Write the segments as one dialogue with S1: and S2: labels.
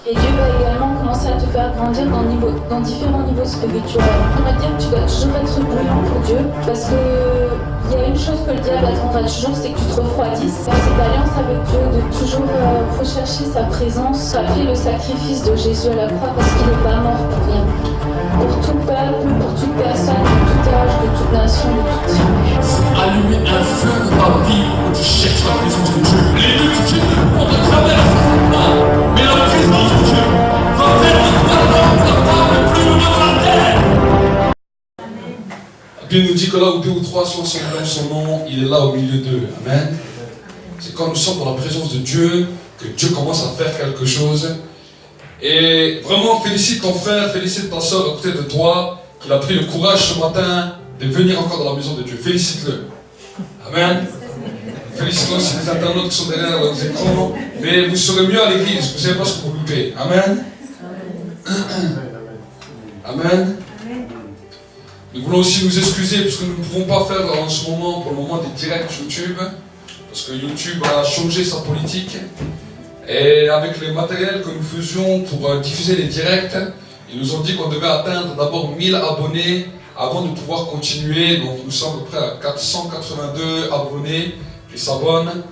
S1: Et Dieu va également commencer à te faire grandir dans différents niveaux spirituels. On va dire que tu dois toujours être bouillant pour Dieu, parce que il y a une chose que le diable attendra toujours, c'est que tu te refroidisses. Dans cette alliance avec Dieu, de toujours rechercher sa présence, rappeler le sacrifice de Jésus à la croix, parce qu'il n'est pas mort pour rien. Pour tout peuple, pour toute personne, de tout âge, de toute nation, de toute tribu.
S2: Allumer un feu dans ta vie où tu cherches la présence de Dieu. Les deux que tu on te traverse, mais la présence de Dieu va faire de toi l'homme capable le plus loin de la terre. La Bible nous dit que là où deux ou trois sont assemblés en son nom, il est là au milieu d'eux. Amen. C'est quand nous sommes dans la présence de Dieu que Dieu commence à faire quelque chose. Et vraiment, félicite ton frère, félicite ta soeur à côté de toi, qu'il a pris le courage ce matin de venir encore dans la maison de Dieu. Félicite-le. Amen. Félicite-le aussi les internautes qui sont derrière leurs écrans. Mais vous serez mieux à l'église, vous ne savez pas ce que vous loupez. Amen. Amen. Nous voulons aussi nous excuser parce que nous ne pouvons pas faire en ce moment, pour le moment, des directs YouTube. Parce que YouTube a changé sa politique. Et avec les matériels que nous faisions pour diffuser les directs, ils nous ont dit qu'on devait atteindre d'abord 1000 abonnés avant de pouvoir continuer. Donc nous sommes à peu près à 482 abonnés qui s'abonnent.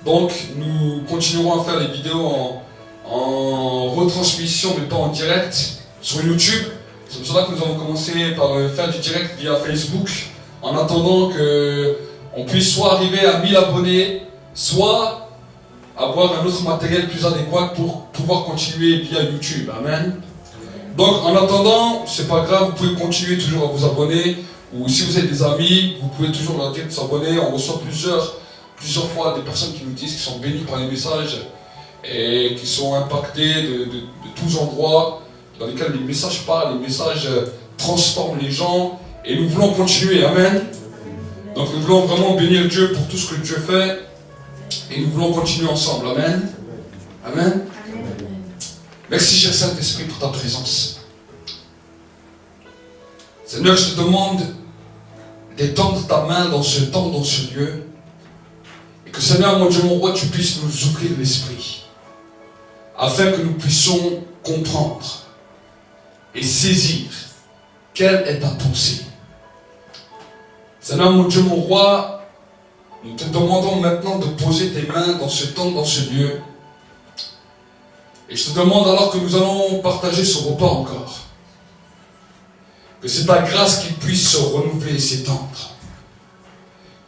S2: Donc nous continuerons à faire les vidéos en retransmission, mais pas en direct, sur YouTube. C'est pour cela que nous avons commencé par faire du direct via Facebook, en attendant qu'on puisse soit arriver à 1000 abonnés, soit avoir un autre matériel plus adéquat pour pouvoir continuer via YouTube. Amen. Donc en attendant, c'est pas grave, vous pouvez continuer toujours à vous abonner, ou si vous avez des amis, vous pouvez toujours leur dire de s'abonner. On reçoit plusieurs fois des personnes qui nous disent qu'ils sont bénis par les messages et qui sont impactés de tous endroits dans lesquels les messages parlent, les messages transforment les gens, et nous voulons continuer. Amen. Donc nous voulons vraiment bénir Dieu pour tout ce que Dieu fait. Et nous voulons continuer ensemble. Amen. Amen. Merci, cher Saint-Esprit, pour ta présence. Seigneur, je te demande d'étendre ta main dans ce temps, dans ce lieu. Et que, Seigneur, mon Dieu, mon roi, tu puisses nous ouvrir l'esprit. Afin que nous puissions comprendre et saisir quelle est ta pensée. Seigneur, mon Dieu, mon roi, nous te demandons maintenant de poser tes mains dans ce temps, dans ce lieu. Et je te demande alors que nous allons partager ce repas encore, que c'est ta grâce qui puisse se renouveler et s'étendre.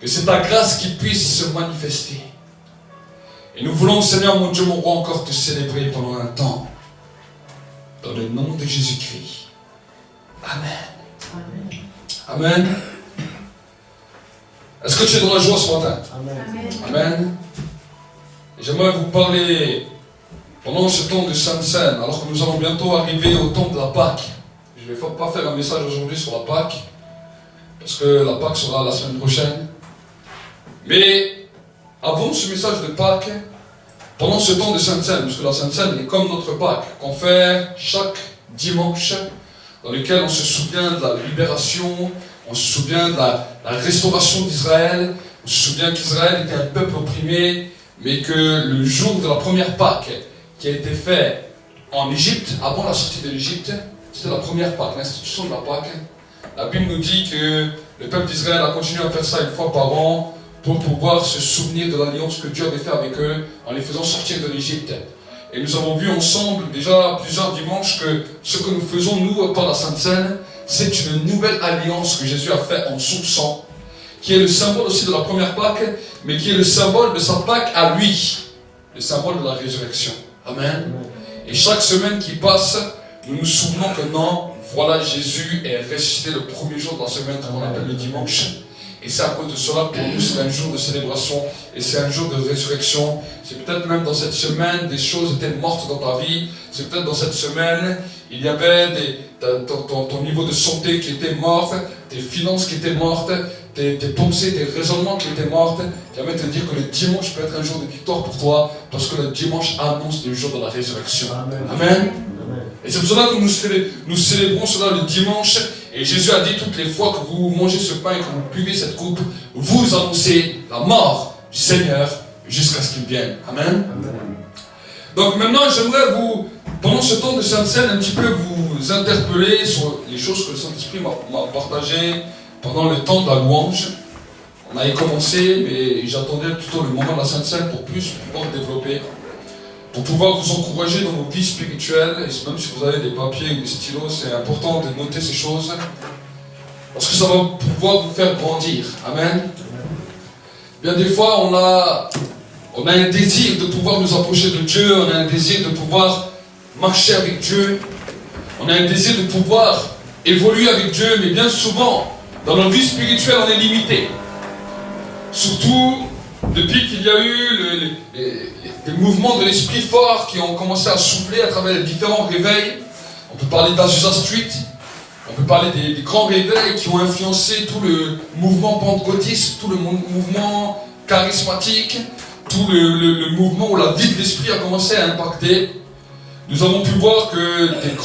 S2: Que c'est ta grâce qui puisse se manifester. Et nous voulons, Seigneur, mon Dieu, mon roi, encore te célébrer pendant un temps. Dans le nom de Jésus-Christ. Amen. Amen. Amen. Est-ce que tu es dans la joie ce matin? Amen. Amen. J'aimerais vous parler pendant ce temps de Sainte Seine, alors que nous allons bientôt arriver au temps de la Pâque. Je ne vais pas faire un message aujourd'hui sur la Pâque, parce que la Pâque sera la semaine prochaine. Mais avant ce message de Pâques, pendant ce temps de Sainte Seine, parce que la Sainte Seine est comme notre Pâque, qu'on fait chaque dimanche, dans lequel on se souvient de la libération, on se souvient de la restauration d'Israël, on se souvient qu'Israël était un peuple opprimé, mais que le jour de la première Pâque, qui a été fait en Égypte, avant la sortie de l'Égypte, c'était la première Pâque, l'institution de la Pâque. La Bible nous dit que le peuple d'Israël a continué à faire ça une fois par an pour pouvoir se souvenir de l'alliance que Dieu avait fait avec eux en les faisant sortir de l'Égypte. Et nous avons vu ensemble déjà plusieurs dimanches que ce que nous faisons, nous, par la Sainte Seine, c'est une nouvelle alliance que Jésus a faite en son sang, qui est le symbole aussi de la première Pâque, mais qui est le symbole de sa Pâque à lui, le symbole de la résurrection. Amen. Et chaque semaine qui passe, nous nous souvenons que non, voilà, Jésus est ressuscité le premier jour de la semaine, comme on appelle le dimanche. Et c'est à cause de cela que pour nous c'est un jour de célébration et c'est un jour de résurrection. C'est peut-être même dans cette semaine des choses étaient mortes dans ta vie. C'est peut-être dans cette semaine il y avait ton niveau de santé qui était mort, tes finances qui étaient mortes, tes pensées, tes raisonnements qui étaient mortes. J'aimerais te dire que le dimanche peut être un jour de victoire pour toi parce que le dimanche annonce le jour de la résurrection. Amen. Amen. Et c'est pour cela que nous célébrons cela le dimanche. Et Jésus a dit toutes les fois que vous mangez ce pain et que vous buvez cette coupe, vous annoncez la mort du Seigneur jusqu'à ce qu'il vienne. Amen. Amen. Donc maintenant, j'aimerais vous, pendant ce temps de Sainte Seine, un petit peu vous interpeller sur les choses que le Saint-Esprit m'a partagées pendant le temps de la louange. On avait commencé, mais j'attendais plutôt le moment de la Sainte Seine pour plus pouvoir développer, pour pouvoir vous encourager dans vos vies spirituelles. Et même si vous avez des papiers ou des stylos, c'est important de noter ces choses, parce que ça va pouvoir vous faire grandir. Amen. Bien des fois, on a un désir de pouvoir nous approcher de Dieu, on a un désir de pouvoir marcher avec Dieu, on a un désir de pouvoir évoluer avec Dieu, mais bien souvent, dans notre vie spirituelle, on est limité. Surtout depuis qu'il y a eu les mouvements de l'esprit fort qui ont commencé à souffler à travers les différents réveils. On peut parler d'Azusa Street, on peut parler des grands réveils qui ont influencé tout le mouvement pentecôtiste, tout le mouvement charismatique, tout le mouvement où la vie de l'esprit a commencé à impacter. Nous avons pu voir que des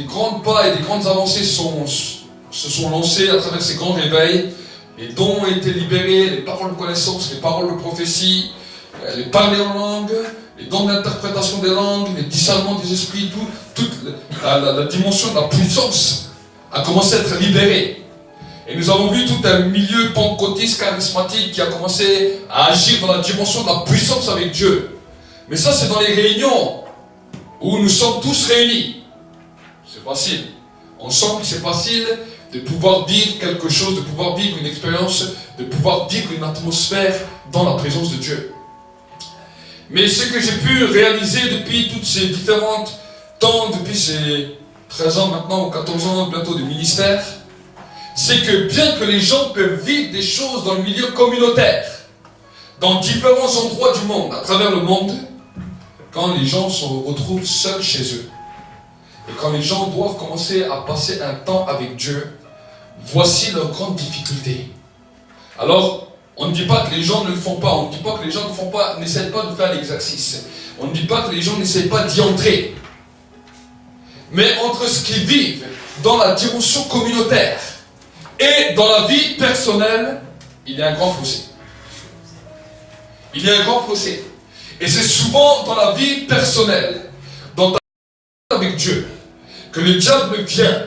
S2: grands pas et des grandes avancées se sont lancées à travers ces grands réveils. Les dons ont été libérés, les paroles de connaissance, les paroles de prophétie, les parler en langue, les dons d'interprétation des langues, les discernements des esprits, toute la dimension de la puissance a commencé à être libérée. Et nous avons vu tout un milieu pentecôtiste charismatique qui a commencé à agir dans la dimension de la puissance avec Dieu. Mais ça, c'est dans les réunions où nous sommes tous réunis. C'est facile. Ensemble, c'est facile de pouvoir vivre quelque chose, de pouvoir vivre une expérience, de pouvoir vivre une atmosphère dans la présence de Dieu. Mais ce que j'ai pu réaliser depuis toutes ces différentes temps, depuis ces 13 ans maintenant, ou 14 ans bientôt de ministère, c'est que bien que les gens peuvent vivre des choses dans le milieu communautaire, dans différents endroits du monde, à travers le monde, quand les gens se retrouvent seuls chez eux, et quand les gens doivent commencer à passer un temps avec Dieu, voici leur grande difficulté. Alors, on ne dit pas que les gens ne le font pas, on ne dit pas que les gens n'essayent pas de faire l'exercice, on ne dit pas que les gens n'essayent pas d'y entrer. Mais entre ce qu'ils vivent dans la dimension communautaire et dans la vie personnelle, il y a un grand fossé. Il y a un grand fossé. Et c'est souvent dans la vie personnelle, dans ta vie avec Dieu, que le diable vient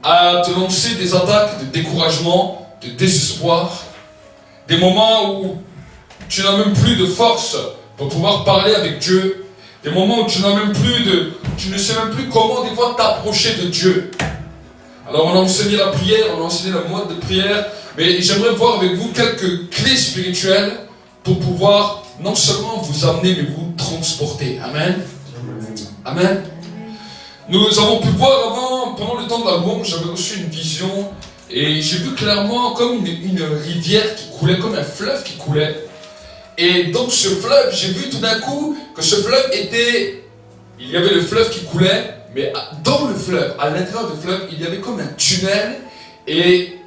S2: à te lancer des attaques de découragement, de désespoir, des moments où tu n'as même plus de force pour pouvoir parler avec Dieu, des moments où tu ne sais même plus comment des fois t'approcher de Dieu. Alors on a enseigné la prière, on a enseigné le mode de prière, mais j'aimerais voir avec vous quelques clés spirituelles pour pouvoir non seulement vous amener, mais vous transporter. Amen. Amen. Nous avons pu voir avant, pendant le temps de la louange, j'avais reçu une vision et j'ai vu clairement comme une rivière qui coulait, comme un fleuve qui coulait. Et dans ce fleuve, j'ai vu tout d'un coup que ce fleuve il y avait le fleuve qui coulait, mais dans le fleuve, à l'intérieur du fleuve, il y avait comme un tunnel et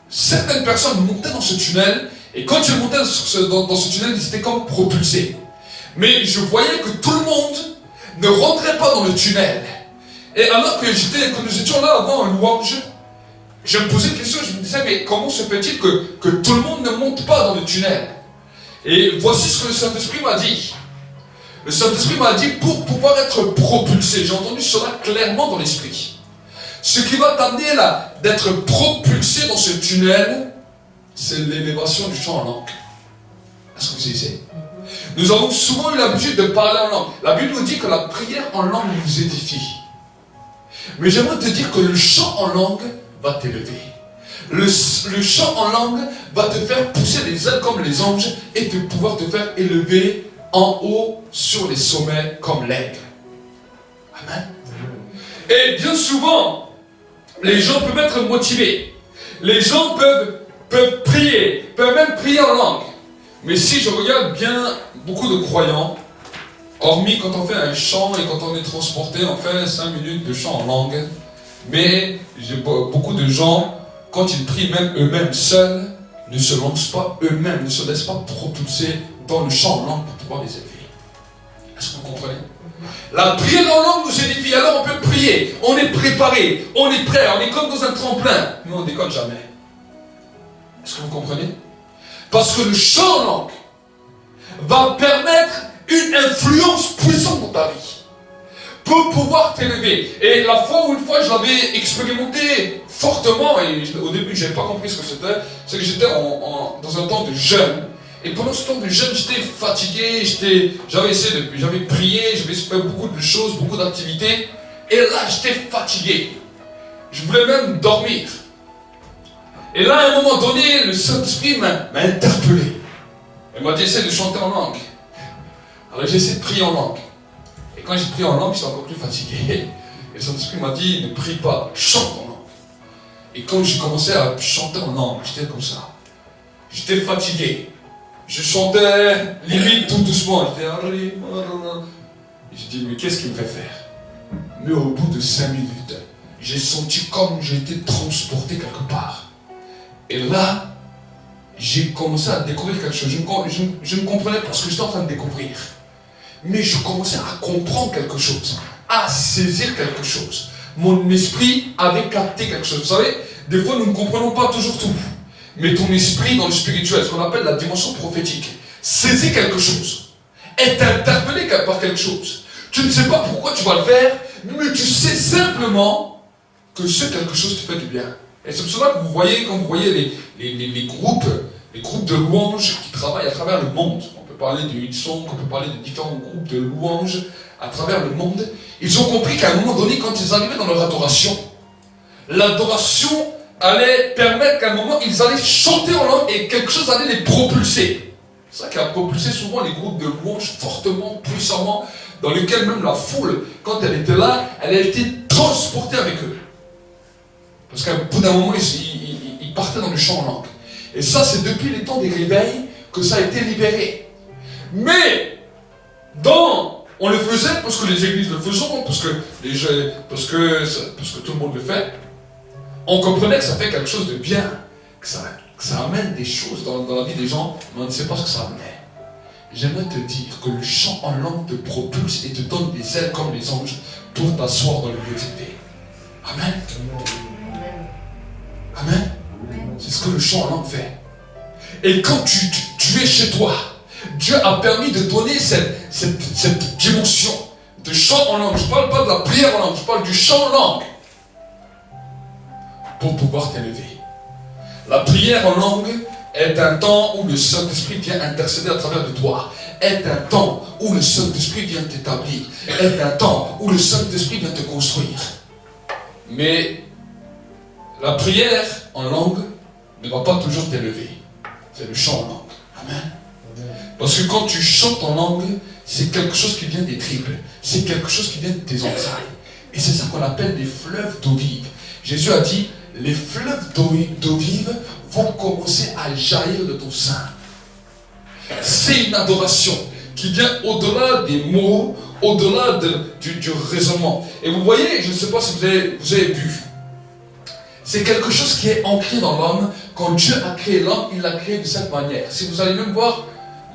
S2: certaines personnes montaient dans ce tunnel et quand ils montaient dans ce tunnel, ils étaient comme propulsés. Mais je voyais que tout le monde ne rentrait pas dans le tunnel. Et alors que nous étions là avant en louange, je me posais une question, je me disais, mais comment se fait-il que tout le monde ne monte pas dans le tunnel? Et voici ce que le Saint-Esprit m'a dit. Le Saint-Esprit m'a dit, pour pouvoir être propulsé, j'ai entendu cela clairement dans l'esprit. Ce qui va t'amener là, d'être propulsé dans ce tunnel, c'est l'élévation du chant en langue. Est-ce que vous savez? Nous avons souvent eu l'habitude de parler en langue. La Bible nous dit que la prière en langue nous édifie. Mais j'aimerais te dire que le chant en langue va t'élever. Le chant en langue va te faire pousser des ailes comme les anges et pouvoir te faire élever en haut sur les sommets comme l'aigle. Amen. Et bien souvent, les gens peuvent être motivés. Les gens peuvent prier, peuvent même prier en langue. Mais si je regarde bien beaucoup de croyants, hormis quand on fait un chant et quand on est transporté, on fait 5 minutes de chant en langue. Mais j'ai beaucoup de gens, quand ils prient même eux-mêmes seuls, ne se lancent pas eux-mêmes, ne se laissent pas propulser dans le chant en langue pour pouvoir les élever. Est-ce que vous comprenez? La prière en langue nous édifie, alors on peut prier, on est préparé, on est prêt, on est comme dans un tremplin, mais on ne décolle jamais. Est-ce que vous comprenez? Parce que le chant en langue va permettre une influence puissante dans ta vie. peut pouvoir t'élever. Et la fois où une fois je l'avais expérimenté fortement, et au début je n'avais pas compris ce que c'était, c'est que j'étais dans un temps de jeûne. Et pendant ce temps de jeûne, j'étais fatigué, j'avais prié, j'avais fait beaucoup de choses, beaucoup d'activités. Et là, j'étais fatigué. Je voulais même dormir. Et là, à un moment donné, le Saint-Esprit m'a interpellé. Il m'a dit, essaie de chanter en langue. Alors j'ai essayé de prier en langue. Et quand j'ai prié en langue, j'étais encore plus fatigué. Et le Saint-Esprit m'a dit, ne prie pas, chante en langue. Et quand j'ai commencé à chanter en langue, j'étais comme ça. J'étais fatigué. Je chantais limite tout doucement. J'ai dit, mais qu'est-ce qu'il me fait faire? Mais au bout de 5 minutes, j'ai senti comme j'ai été transporté quelque part. Et là, j'ai commencé à découvrir quelque chose. Je ne comprenais pas ce que j'étais en train de découvrir. Mais je commençais à comprendre quelque chose, à saisir quelque chose. Mon esprit avait capté quelque chose. Vous savez, des fois nous ne comprenons pas toujours tout. Mais ton esprit dans le spirituel, ce qu'on appelle la dimension prophétique, saisit quelque chose, est interpellé par quelque chose. Tu ne sais pas pourquoi tu vas le faire, mais tu sais simplement que c'est quelque chose qui fait du bien. Et c'est pour cela que vous voyez, quand vous voyez les groupes de louanges qui travaillent à travers le monde, on peut parler de Hillsong, on peut parler de différents groupes de louanges à travers le monde, ils ont compris qu'à un moment donné, quand ils arrivaient dans leur adoration, l'adoration allait permettre qu'à un moment, ils allaient chanter en langue et quelque chose allait les propulser. C'est ça qui a propulsé souvent les groupes de louanges fortement, puissamment, dans lesquels même la foule, quand elle était là, elle a été transportée avec eux. Parce qu'à bout d'un moment, ils partaient dans le chant en langue. Et ça, c'est depuis les temps des réveils que ça a été libéré. Mais, on le faisait parce que les églises le faisaient, parce que tout le monde le fait. On comprenait que ça fait quelque chose de bien, que ça amène des choses dans la vie des gens, mais on ne sait pas ce que ça amenait. J'aimerais te dire que le chant en langue te propulse et te donne des ailes comme les anges pour t'asseoir dans le lieu élevé. Amen. Amen. C'est ce que le chant en langue fait. Et quand tu es chez toi, Dieu a permis de donner cette dimension de chant en langue. Je ne parle pas de la prière en langue, je parle du chant en langue. Pour pouvoir t'élever. La prière en langue est un temps où le Saint-Esprit vient intercéder à travers de toi. Est un temps où le Saint-Esprit vient t'établir. Est un temps où le Saint-Esprit vient te construire. Mais la prière en langue ne va pas toujours t'élever. C'est le chant en langue. Amen. Parce que quand tu chantes en langue, c'est quelque chose qui vient des tripes. C'est quelque chose qui vient de tes entrailles. Et c'est ça qu'on appelle des fleuves d'eau vive. Jésus a dit, les fleuves d'eau vive vont commencer à jaillir de ton sein. C'est une adoration qui vient au-delà des mots, au-delà du raisonnement. Et vous voyez, je ne sais pas si vous avez vu, c'est quelque chose qui est ancré dans l'homme. Quand Dieu a créé l'homme, il l'a créé de cette manière. Si vous allez même voir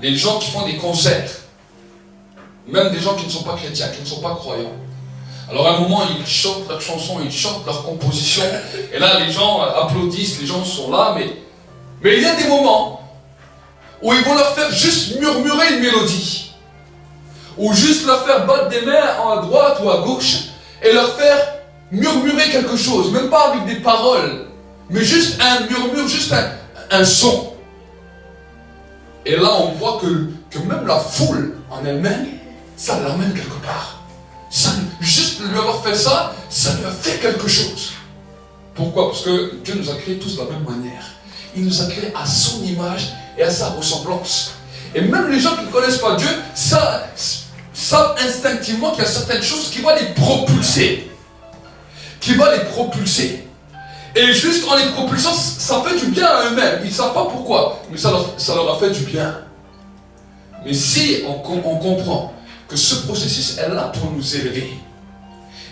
S2: les gens qui font des concerts, même des gens qui ne sont pas chrétiens, qui ne sont pas croyants, alors à un moment, ils chantent leurs chansons, ils chantent leurs compositions, et là les gens applaudissent, les gens sont là, mais il y a des moments où ils vont leur faire juste murmurer une mélodie, ou juste leur faire battre des mains à droite ou à gauche, et leur faire murmurer quelque chose, même pas avec des paroles, mais juste un murmure, juste un son. Et là on voit que même la foule en elle-même, ça l'amène quelque part. Juste lui avoir fait ça, ça lui a fait quelque chose. Pourquoi? Parce que Dieu nous a créés tous de la même manière. Il nous a créés à son image et à sa ressemblance. Et même les gens qui ne connaissent pas Dieu savent instinctivement qu'il y a certaines choses qui vont les propulser. Et juste en les propulsant, ça fait du bien à eux-mêmes. Ils ne savent pas pourquoi, mais ça leur a fait du bien. Mais si on comprend que ce processus est là pour nous élever,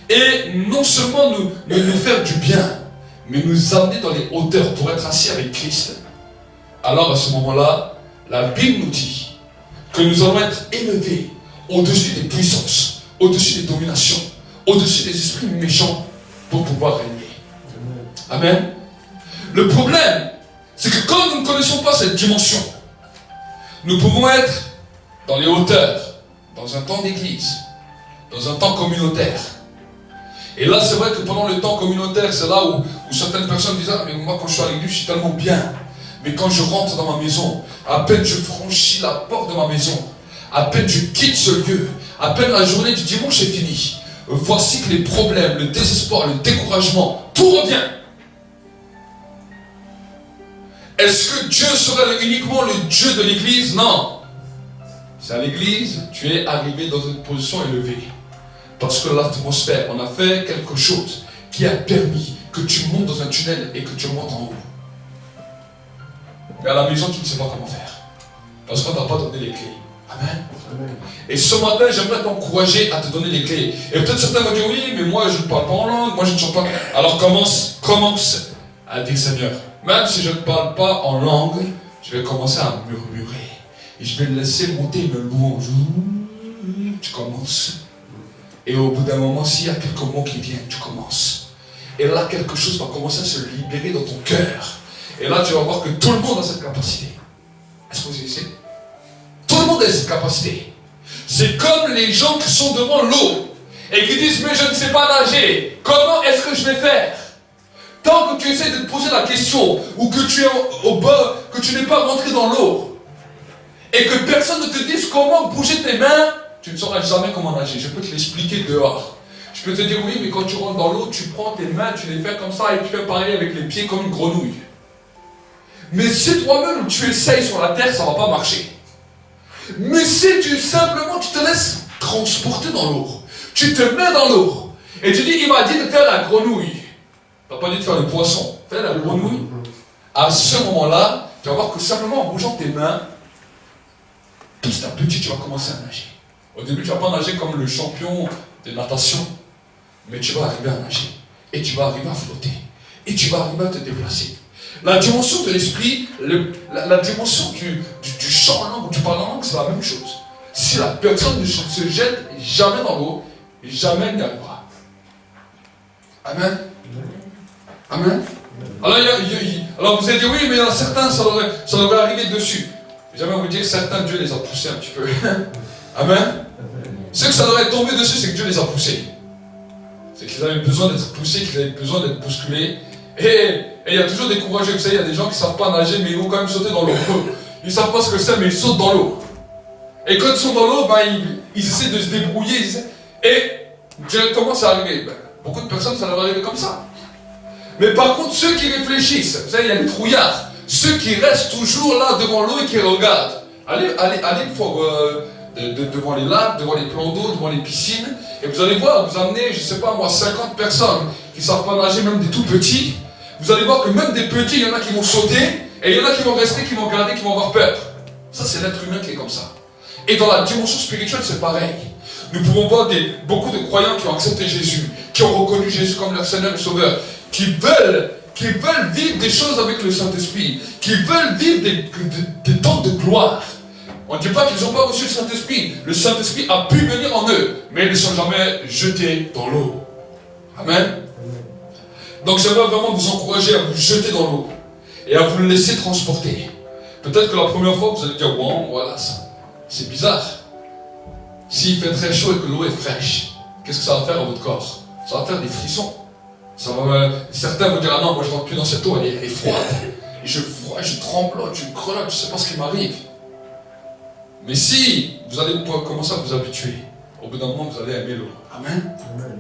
S2: et non seulement nous faire du bien, mais nous amener dans les hauteurs pour être assis avec Christ, alors à ce moment-là, la Bible nous dit que nous allons être élevés au-dessus des puissances, au-dessus des dominations, au-dessus des esprits méchants pour pouvoir régner. Amen. Le problème, c'est que quand nous ne connaissons pas cette dimension, nous pouvons être dans les hauteurs, dans un temps d'église, dans un temps communautaire. Et là, c'est vrai que pendant le temps communautaire, c'est là où certaines personnes disent « Ah, mais moi, quand je suis à l'église, je suis tellement bien. Mais quand je rentre dans ma maison, à peine je franchis la porte de ma maison, à peine je quitte ce lieu, à peine la journée du dimanche est finie, voici que les problèmes, le désespoir, le découragement, tout revient. » Est-ce que Dieu serait uniquement le Dieu de l'église? Non. C'est à l'église, tu es arrivé dans une position élevée. Parce que l'atmosphère, on a fait quelque chose qui a permis que tu montes dans un tunnel et que tu montes en haut. Mais à la maison, tu ne sais pas comment faire. Parce qu'on ne t'a pas donné les clés. Amen. Et ce matin, j'aimerais t'encourager à te donner les clés. Et peut-être certains vont dire, oui, mais moi je ne parle pas en langue, moi je ne chante pas. Alors commence à dire, Seigneur, même si je ne parle pas en langue, je vais commencer à murmurer. Et je vais laisser monter une louange. Tu commences. Et au bout d'un moment, s'il y a quelques mots qui viennent, tu commences. Et là, quelque chose va commencer à se libérer dans ton cœur. Et là, tu vas voir que tout le monde a cette capacité. Est-ce que vous savez? Tout le monde a cette capacité. C'est comme les gens qui sont devant l'eau et qui disent, mais je ne sais pas nager. Comment est-ce que je vais faire? Tant que tu essaies de te poser la question, ou que tu es au bord, que tu n'es pas rentré dans l'eau, et que personne ne te dise comment bouger tes mains, tu ne sauras jamais comment nager. Je peux te l'expliquer dehors. Je peux te dire, oui, mais quand tu rentres dans l'eau, tu prends tes mains, tu les fais comme ça, et tu fais pareil avec les pieds comme une grenouille. Mais si toi-même tu essayes sur la terre, ça ne va pas marcher. Mais si tu te laisses transporter dans l'eau, tu te mets dans l'eau, et tu dis, il m'a dit de faire la grenouille. Il n'a pas dit de faire le poisson, fais la grenouille. À ce moment-là, tu vas voir que simplement en bougeant tes mains, petit à petit, tu vas commencer à nager. Au début, tu ne vas pas nager comme le champion de natation, mais tu vas arriver à nager. Et tu vas arriver à flotter. Et tu vas arriver à te déplacer. La dimension de l'esprit, la dimension du chant en langue, où tu parles en langue, c'est la même chose. Si la personne ne se jette jamais dans l'eau, jamais elle n'y arrivera. Amen. Amen. Alors vous allez dire, oui, mais il y en a certains, ça devrait arriver dessus. J'aimerais vous dire, certains, Dieu les a poussés un petit peu. Amen. Ceux que ça devrait tomber dessus, c'est que Dieu les a poussés. C'est qu'ils avaient besoin d'être poussés, qu'ils avaient besoin d'être bousculés. Et il y a toujours des courageux, vous savez, il y a des gens qui ne savent pas nager, mais ils vont quand même sauter dans l'eau. Ils ne savent pas ce que c'est, mais ils sautent dans l'eau. Et quand ils sont dans l'eau, ils essaient de se débrouiller. Et directement, ça arrive. Beaucoup de personnes, ça leur arrive comme ça. Mais par contre, ceux qui réfléchissent, vous savez, il y a des trouillards. Ceux qui restent toujours là devant l'eau et qui regardent. Allez devant les lacs, devant les plans d'eau, devant les piscines. Et vous allez voir, vous amenez, je ne sais pas moi, 50 personnes qui ne savent pas nager, même des tout petits. Vous allez voir que même des petits, il y en a qui vont sauter. Et il y en a qui vont rester, qui vont regarder, qui vont avoir peur. Ça, c'est l'être humain qui est comme ça. Et dans la dimension spirituelle, c'est pareil. Nous pouvons voir beaucoup de croyants qui ont accepté Jésus, qui ont reconnu Jésus comme leur Seigneur et Sauveur, qui veulent vivre des choses avec le Saint-Esprit, qui veulent vivre des temps de gloire. On ne dit pas qu'ils n'ont pas reçu le Saint-Esprit. Le Saint-Esprit a pu venir en eux, mais ils ne sont jamais jetés dans l'eau. Amen. Donc j'aimerais vraiment vous encourager à vous jeter dans l'eau et à vous laisser transporter. Peut-être que la première fois, vous allez dire, wow, voilà, c'est bizarre. S'il fait très chaud et que l'eau est fraîche, qu'est-ce que ça va faire à votre corps? Ça va faire des frissons. Certains vont dire, ah non, moi je ne rentre plus dans cette eau, elle est froide. Et je tremblote, je grelotte, je ne sais pas ce qui m'arrive. Mais si vous allez commencer à vous habituer, au bout d'un moment, vous allez aimer l'eau. Amen. Amen.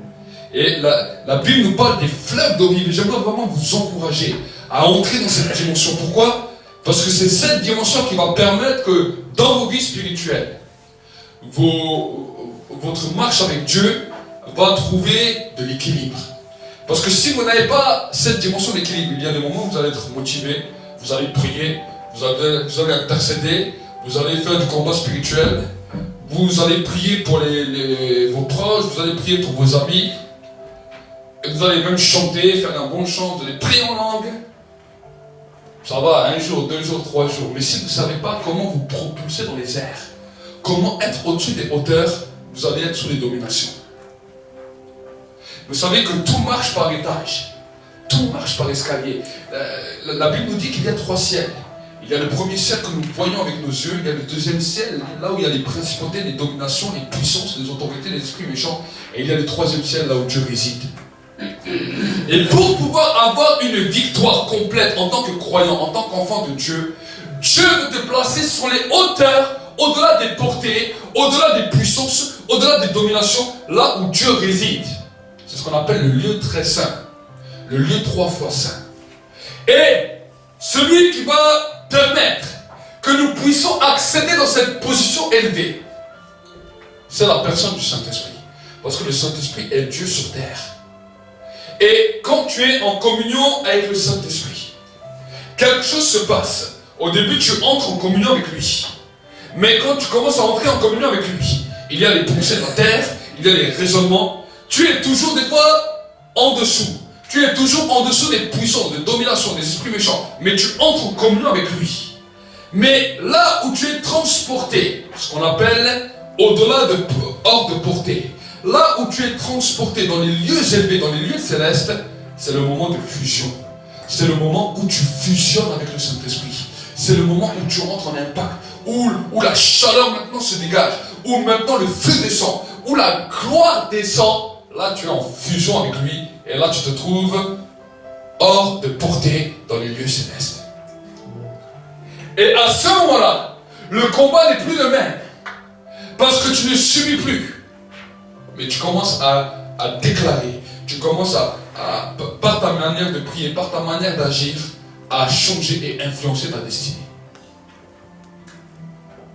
S2: Et la Bible nous parle des fleuves d'eau vive. J'aimerais vraiment vous encourager à entrer dans cette dimension. Pourquoi? Parce que c'est cette dimension qui va permettre que dans vos vies spirituelles, votre marche avec Dieu va trouver de l'équilibre. Parce que si vous n'avez pas cette dimension d'équilibre, il y a des moments où vous allez être motivé, vous allez prier, vous allez intercéder, vous allez faire du combat spirituel, vous allez prier pour vos proches, vous allez prier pour vos amis, et vous allez même chanter, faire un bon chant, vous allez prier en langue. Ça va, 1 jour, 2 jours, 3 jours. Mais si vous ne savez pas comment vous propulser dans les airs, comment être au-dessus des hauteurs, vous allez être sous les dominations. Vous savez que tout marche par étage. Tout marche par escalier. La Bible nous dit qu'il y a 3 ciels. Il y a le premier ciel que nous voyons avec nos yeux, il y a le deuxième ciel, là où il y a les principautés, les dominations, les puissances, les autorités, les esprits méchants, et il y a le troisième ciel, là où Dieu réside. Et pour pouvoir avoir une victoire complète en tant que croyant, en tant qu'enfant de Dieu, Dieu veut te placer sur les hauteurs, au-delà des portées, au-delà des puissances, au-delà des dominations, là où Dieu réside. C'est ce qu'on appelle le lieu très saint, le lieu 3 fois saint. Et celui qui va permettre que nous puissions accéder dans cette position élevée, c'est la personne du Saint-Esprit. Parce que le Saint-Esprit est Dieu sur terre. Et quand tu es en communion avec le Saint-Esprit, quelque chose se passe. Au début, tu entres en communion avec lui. Mais quand tu commences à entrer en communion avec lui, il y a les pensées de la terre, il y a les raisonnements. Tu es toujours des fois en dessous. Tu es toujours en dessous des puissances, des dominations, des esprits méchants. Mais tu entres en communion avec lui. Mais là où tu es transporté, ce qu'on appelle au-delà de, hors de portée, là où tu es transporté dans les lieux élevés, dans les lieux célestes, c'est le moment de fusion. C'est le moment où tu fusionnes avec le Saint-Esprit. C'est le moment où tu rentres en impact, où la chaleur maintenant se dégage, où maintenant le feu descend, où la gloire descend. Là, tu es en fusion avec lui, et là, tu te trouves hors de portée dans les lieux célestes. Et à ce moment-là, le combat n'est plus le même, parce que tu ne subis plus. Mais tu commences à déclarer, tu commences par ta manière de prier, par ta manière d'agir, à changer et influencer ta destinée.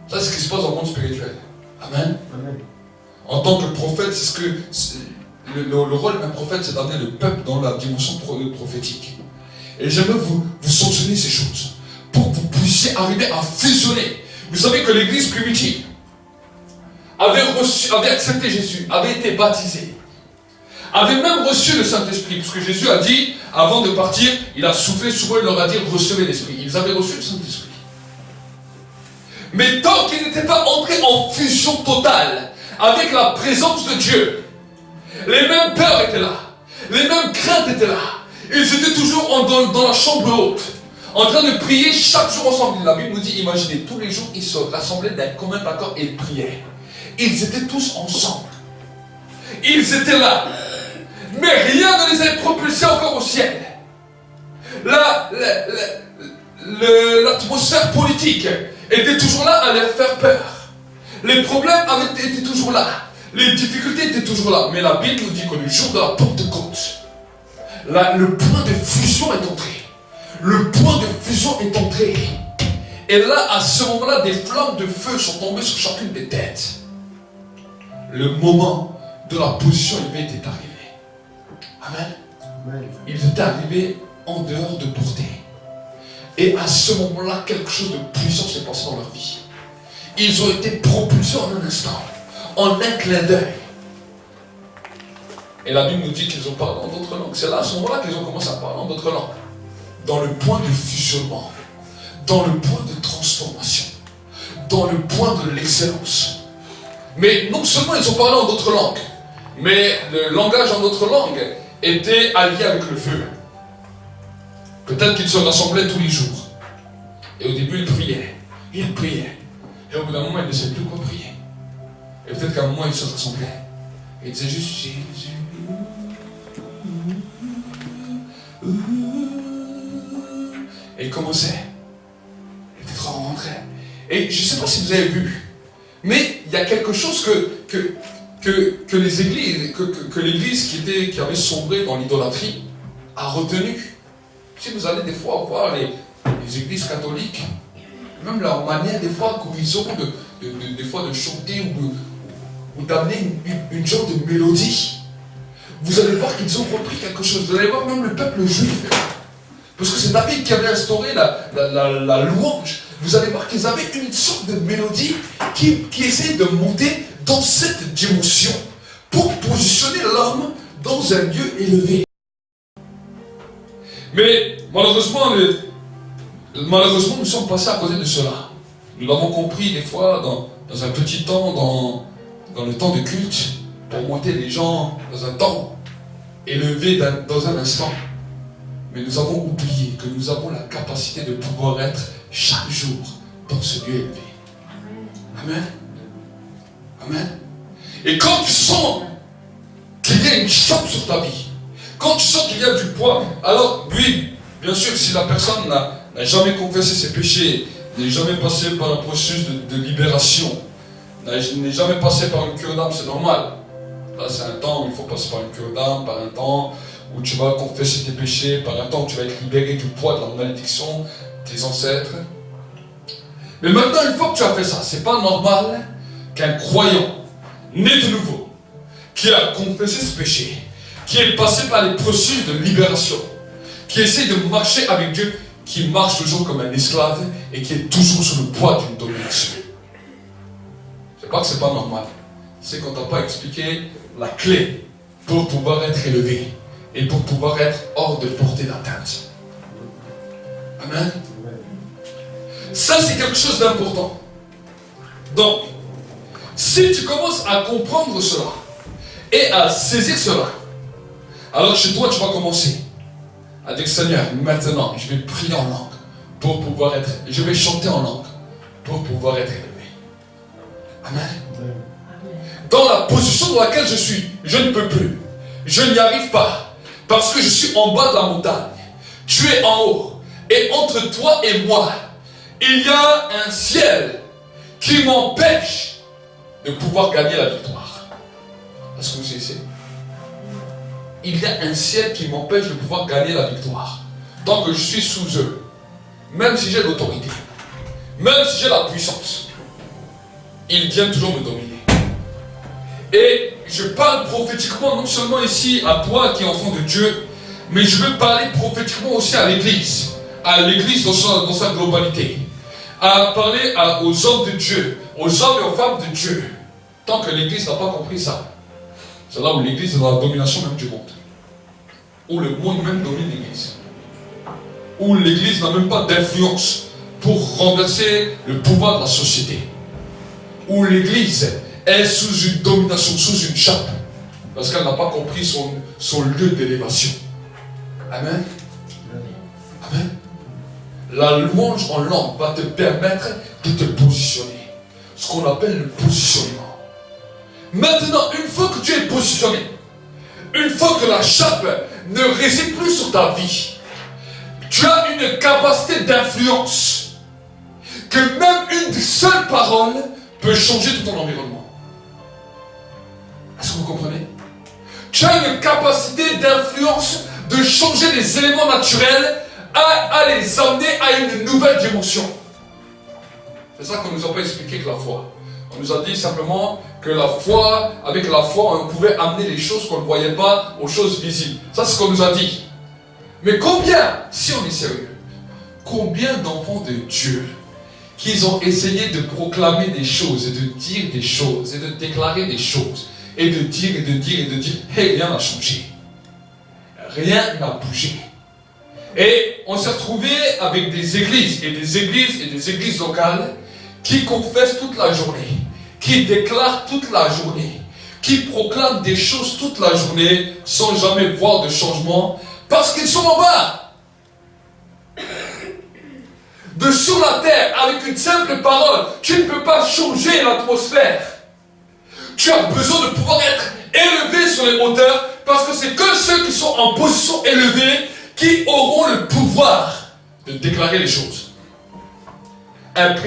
S2: Ça, c'est ce qui se passe dans le monde spirituel. Amen. Amen. En tant que prophète, c'est ce que le rôle d'un prophète, c'est d'amener le peuple dans la dimension prophétique. Et j'aimerais vous sanctionner ces choses pour que vous puissiez arriver à fusionner. Vous savez que l'église primitive avait accepté Jésus, avait été baptisé, avait même reçu le Saint-Esprit, puisque Jésus a dit, avant de partir, il a soufflé sur eux, il leur a dit, recevez l'Esprit. Ils avaient reçu le Saint-Esprit. Mais tant qu'ils n'étaient pas entrés en fusion totale avec la présence de Dieu, les mêmes peurs étaient là, les mêmes craintes étaient là. Ils étaient toujours dans la chambre haute, en train de prier chaque jour ensemble. La Bible nous dit, imaginez, tous les jours, ils se rassemblaient d'un commun accord et ils priaient. Ils étaient tous ensemble. Ils étaient là. Mais rien ne les avait propulsés encore au ciel. L'atmosphère politique était toujours là à leur faire peur. Les problèmes étaient toujours là. Les difficultés étaient toujours là. Mais la Bible nous dit que le jour de la Pentecôte, le point de fusion est entré. Le point de fusion est entré. Et là, à ce moment-là, des flammes de feu sont tombées sur chacune des têtes. Le moment de la position élevée était arrivé. Amen. Amen. Ils étaient arrivés en dehors de portée. Et à ce moment-là, quelque chose de puissant s'est passé dans leur vie. Ils ont été propulsés en un instant, en un clin d'œil. Et la Bible nous dit qu'ils ont parlé en d'autres langues. C'est là, à ce moment-là, qu'ils ont commencé à parler en d'autres langues. Dans le point de fusionnement, dans le point de transformation, dans le point de l'excellence. Mais non seulement ils ont parlé en d'autres langues, mais le langage en d'autres langues était allié avec le feu. Peut-être qu'ils se rassemblaient tous les jours. Et au début, ils priaient. Ils priaient. Et au bout d'un moment, ils ne savaient plus quoi prier. Et peut-être qu'à un moment, ils se rassemblaient. Et ils disaient juste Jésus. Et ils commençaient. Et peut-être on rentrait. Et je ne sais pas si vous avez vu, mais il y a quelque chose que les églises, que l'église qui avait sombré dans l'idolâtrie a retenu. Si vous allez des fois voir les églises catholiques, même leur manière des fois qu'ils ont des fois de chanter ou d'amener une genre de mélodie, vous allez voir qu'ils ont repris quelque chose. Vous allez voir même le peuple juif, parce que c'est David qui avait instauré la louange. Vous allez voir qu'ils avaient une sorte de mélodie qui essayait de monter dans cette dimension pour positionner l'homme dans un lieu élevé. Mais malheureusement, nous sommes passés à côté de cela. Nous l'avons compris des fois dans un petit temps, dans le temps de culte, pour monter les gens dans un temps élevé dans un instant. Mais nous avons oublié que nous avons la capacité de pouvoir être chaque jour dans ce lieu élevé. Amen. Amen. Et quand tu sens qu'il y a une choc sur ta vie, quand tu sens qu'il y a du poids, alors oui, bien sûr, si la personne n'a jamais confessé ses péchés, n'est jamais passé par un processus de libération, n'est jamais passé par une cure d'âme, c'est normal. Là, c'est un temps où il faut passer par une cure d'âme, par un temps où tu vas confesser tes péchés, par un temps où tu vas être libéré du poids de la malédiction de tes ancêtres. Mais maintenant, une fois que tu as fait ça, c'est pas normal qu'un croyant, né de nouveau, qui a confessé ce péché, qui est passé par les processus de libération, qui essaie de marcher avec Dieu, qui marche toujours comme un esclave et qui est toujours sous le poids d'une domination. C'est pas que c'est pas normal, c'est qu'on t'a pas expliqué la clé pour pouvoir être élevé et pour pouvoir être hors de portée d'atteinte. Amen. Ça, c'est quelque chose d'important. Donc, si tu commences à comprendre cela et à saisir cela, alors chez toi, tu vas commencer à dire, Seigneur, maintenant, je vais prier en langue pour pouvoir être, je vais chanter en langue pour pouvoir être élevé. Amen. Dans la position dans laquelle je suis, je ne peux plus. Je n'y arrive pas. Parce que je suis en bas de la montagne. Tu es en haut. Et entre toi et moi, il y a un ciel qui m'empêche de pouvoir gagner la victoire. Est-ce que vous savez? Il y a un ciel qui m'empêche de pouvoir gagner la victoire. Tant que je suis sous eux, même si j'ai l'autorité, même si j'ai la puissance, ils viennent toujours me dominer. Et je parle prophétiquement non seulement ici à toi qui es enfant de Dieu, mais je veux parler prophétiquement aussi à l'église dans sa globalité, à parler aux hommes de Dieu, aux hommes et aux femmes de Dieu. Tant que l'église n'a pas compris ça, c'est là où l'église est dans la domination même du monde, où le monde même domine l'église, où l'église n'a même pas d'influence pour renverser le pouvoir de la société, où l'église est sous une domination, sous une chape, parce qu'elle n'a pas compris son lieu d'élévation. Amen. Amen. La louange en langue va te permettre de te positionner, ce qu'on appelle le positionnement. Maintenant, une fois que tu es positionné, une fois que la chape ne réside plus sur ta vie, tu as une capacité d'influence, que même une seule parole peut changer tout ton environnement. Est-ce que vous comprenez? Tu as une capacité d'influence de changer les éléments naturels à les amener à une nouvelle dimension. C'est ça qu'on ne nous a pas expliqué que la foi. On nous a dit simplement que la foi, avec la foi, on pouvait amener les choses qu'on ne voyait pas aux choses visibles. Ça, c'est ce qu'on nous a dit. Mais combien, si on est sérieux, combien d'enfants de Dieu qui ont essayé de proclamer des choses et de dire des choses et de déclarer des choses et de dire et de dire et de dire, hey, rien n'a changé. Rien n'a bougé. Et on s'est retrouvé avec des églises et des églises et des églises locales qui confessent toute la journée, qui déclarent toute la journée, qui proclament des choses toute la journée sans jamais voir de changement parce qu'ils sont en bas. De sur la terre, avec une simple parole, tu ne peux pas changer l'atmosphère. Tu as besoin de pouvoir être élevé sur les hauteurs parce que c'est que ceux qui sont en position élevée qui auront le pouvoir de déclarer les choses.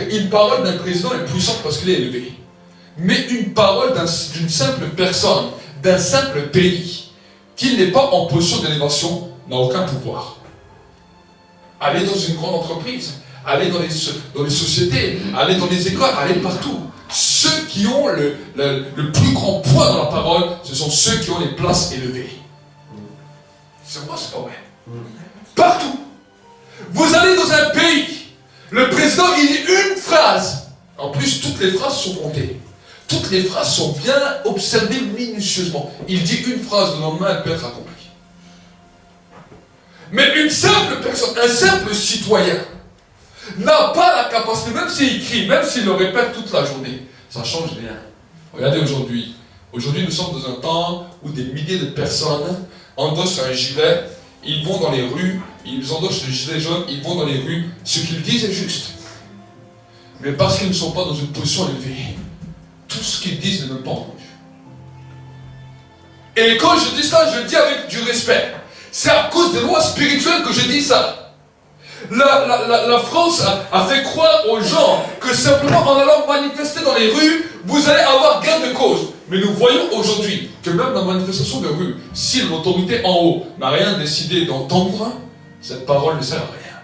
S2: Une parole d'un président est puissante parce qu'il est élevé. Mais une parole d'une simple personne, d'un simple pays, qui n'est pas en position d'élévation, n'a aucun pouvoir. Allez dans une grande entreprise, allez dans les sociétés, allez dans les écoles, allez partout. Ceux qui ont le plus grand poids dans la parole, ce sont ceux qui ont les places élevées. C'est moi, c'est pas vrai. Partout. Vous allez dans un pays, le président, il dit une phrase. En plus, toutes les phrases sont comptées. Toutes les phrases sont bien observées minutieusement. Il dit une phrase, le lendemain, elle peut être accomplie. Mais une simple personne, un simple citoyen, n'a pas la capacité, même s'il crie, même s'il le répète toute la journée, ça ne change rien. Regardez aujourd'hui. Aujourd'hui, nous sommes dans un temps où des milliers de personnes endossent un gilet ils vont dans les rues, ils endossent les gilets jaunes, ils vont dans les rues, ce qu'ils disent est juste. Mais parce qu'ils ne sont pas dans une position élevée, tout ce qu'ils disent n'est même pas entendu. Et quand je dis ça, je dis avec du respect. C'est à cause des lois spirituelles que je dis ça. La France a fait croire aux gens que simplement en allant manifester dans les rues, vous allez avoir gain de cause. Mais nous voyons aujourd'hui que même dans la manifestation de rue, si l'autorité en haut n'a rien décidé d'entendre, cette parole ne sert à rien.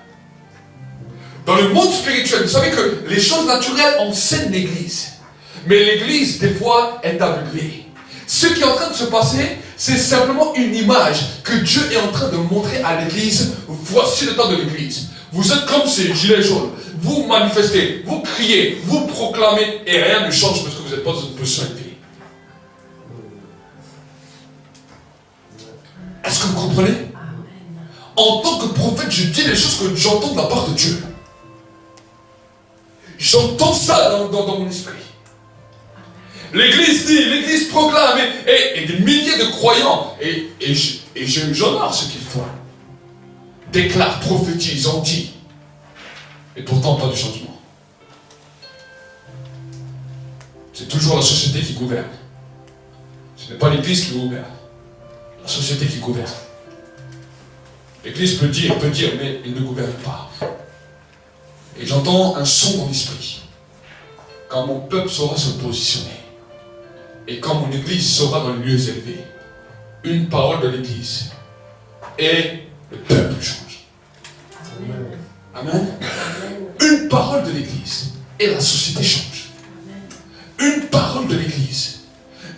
S2: Dans le monde spirituel, vous savez que les choses naturelles enseignent l'église. Mais l'église, des fois, est aveuglée. Ce qui est en train de se passer, c'est simplement une image que Dieu est en train de montrer à l'église. Voici le temps de l'église. Vous êtes comme ces gilets jaunes. Vous manifestez, vous criez, vous proclamez et rien ne change parce que vous n'êtes pas dans une position élevée. Est-ce que vous comprenez? En tant que prophète, je dis les choses que j'entends de la part de Dieu. J'entends ça dans mon esprit. L'église dit, l'église proclame, et des milliers de croyants, et j'honore ce qu'ils font. Déclarent, prophétisent, en dit. Et pourtant, pas de changement. C'est toujours la société qui gouverne. Ce n'est pas l'église qui gouverne. La société qui gouverne. L'église peut dire, mais il ne gouverne pas. Et j'entends un son dans l'esprit. Quand mon peuple saura se positionner, et quand mon église sera dans les lieux élevés, une parole de l'église, et le peuple change. Amen. Une parole de l'église, et la société change. Une parole de l'église,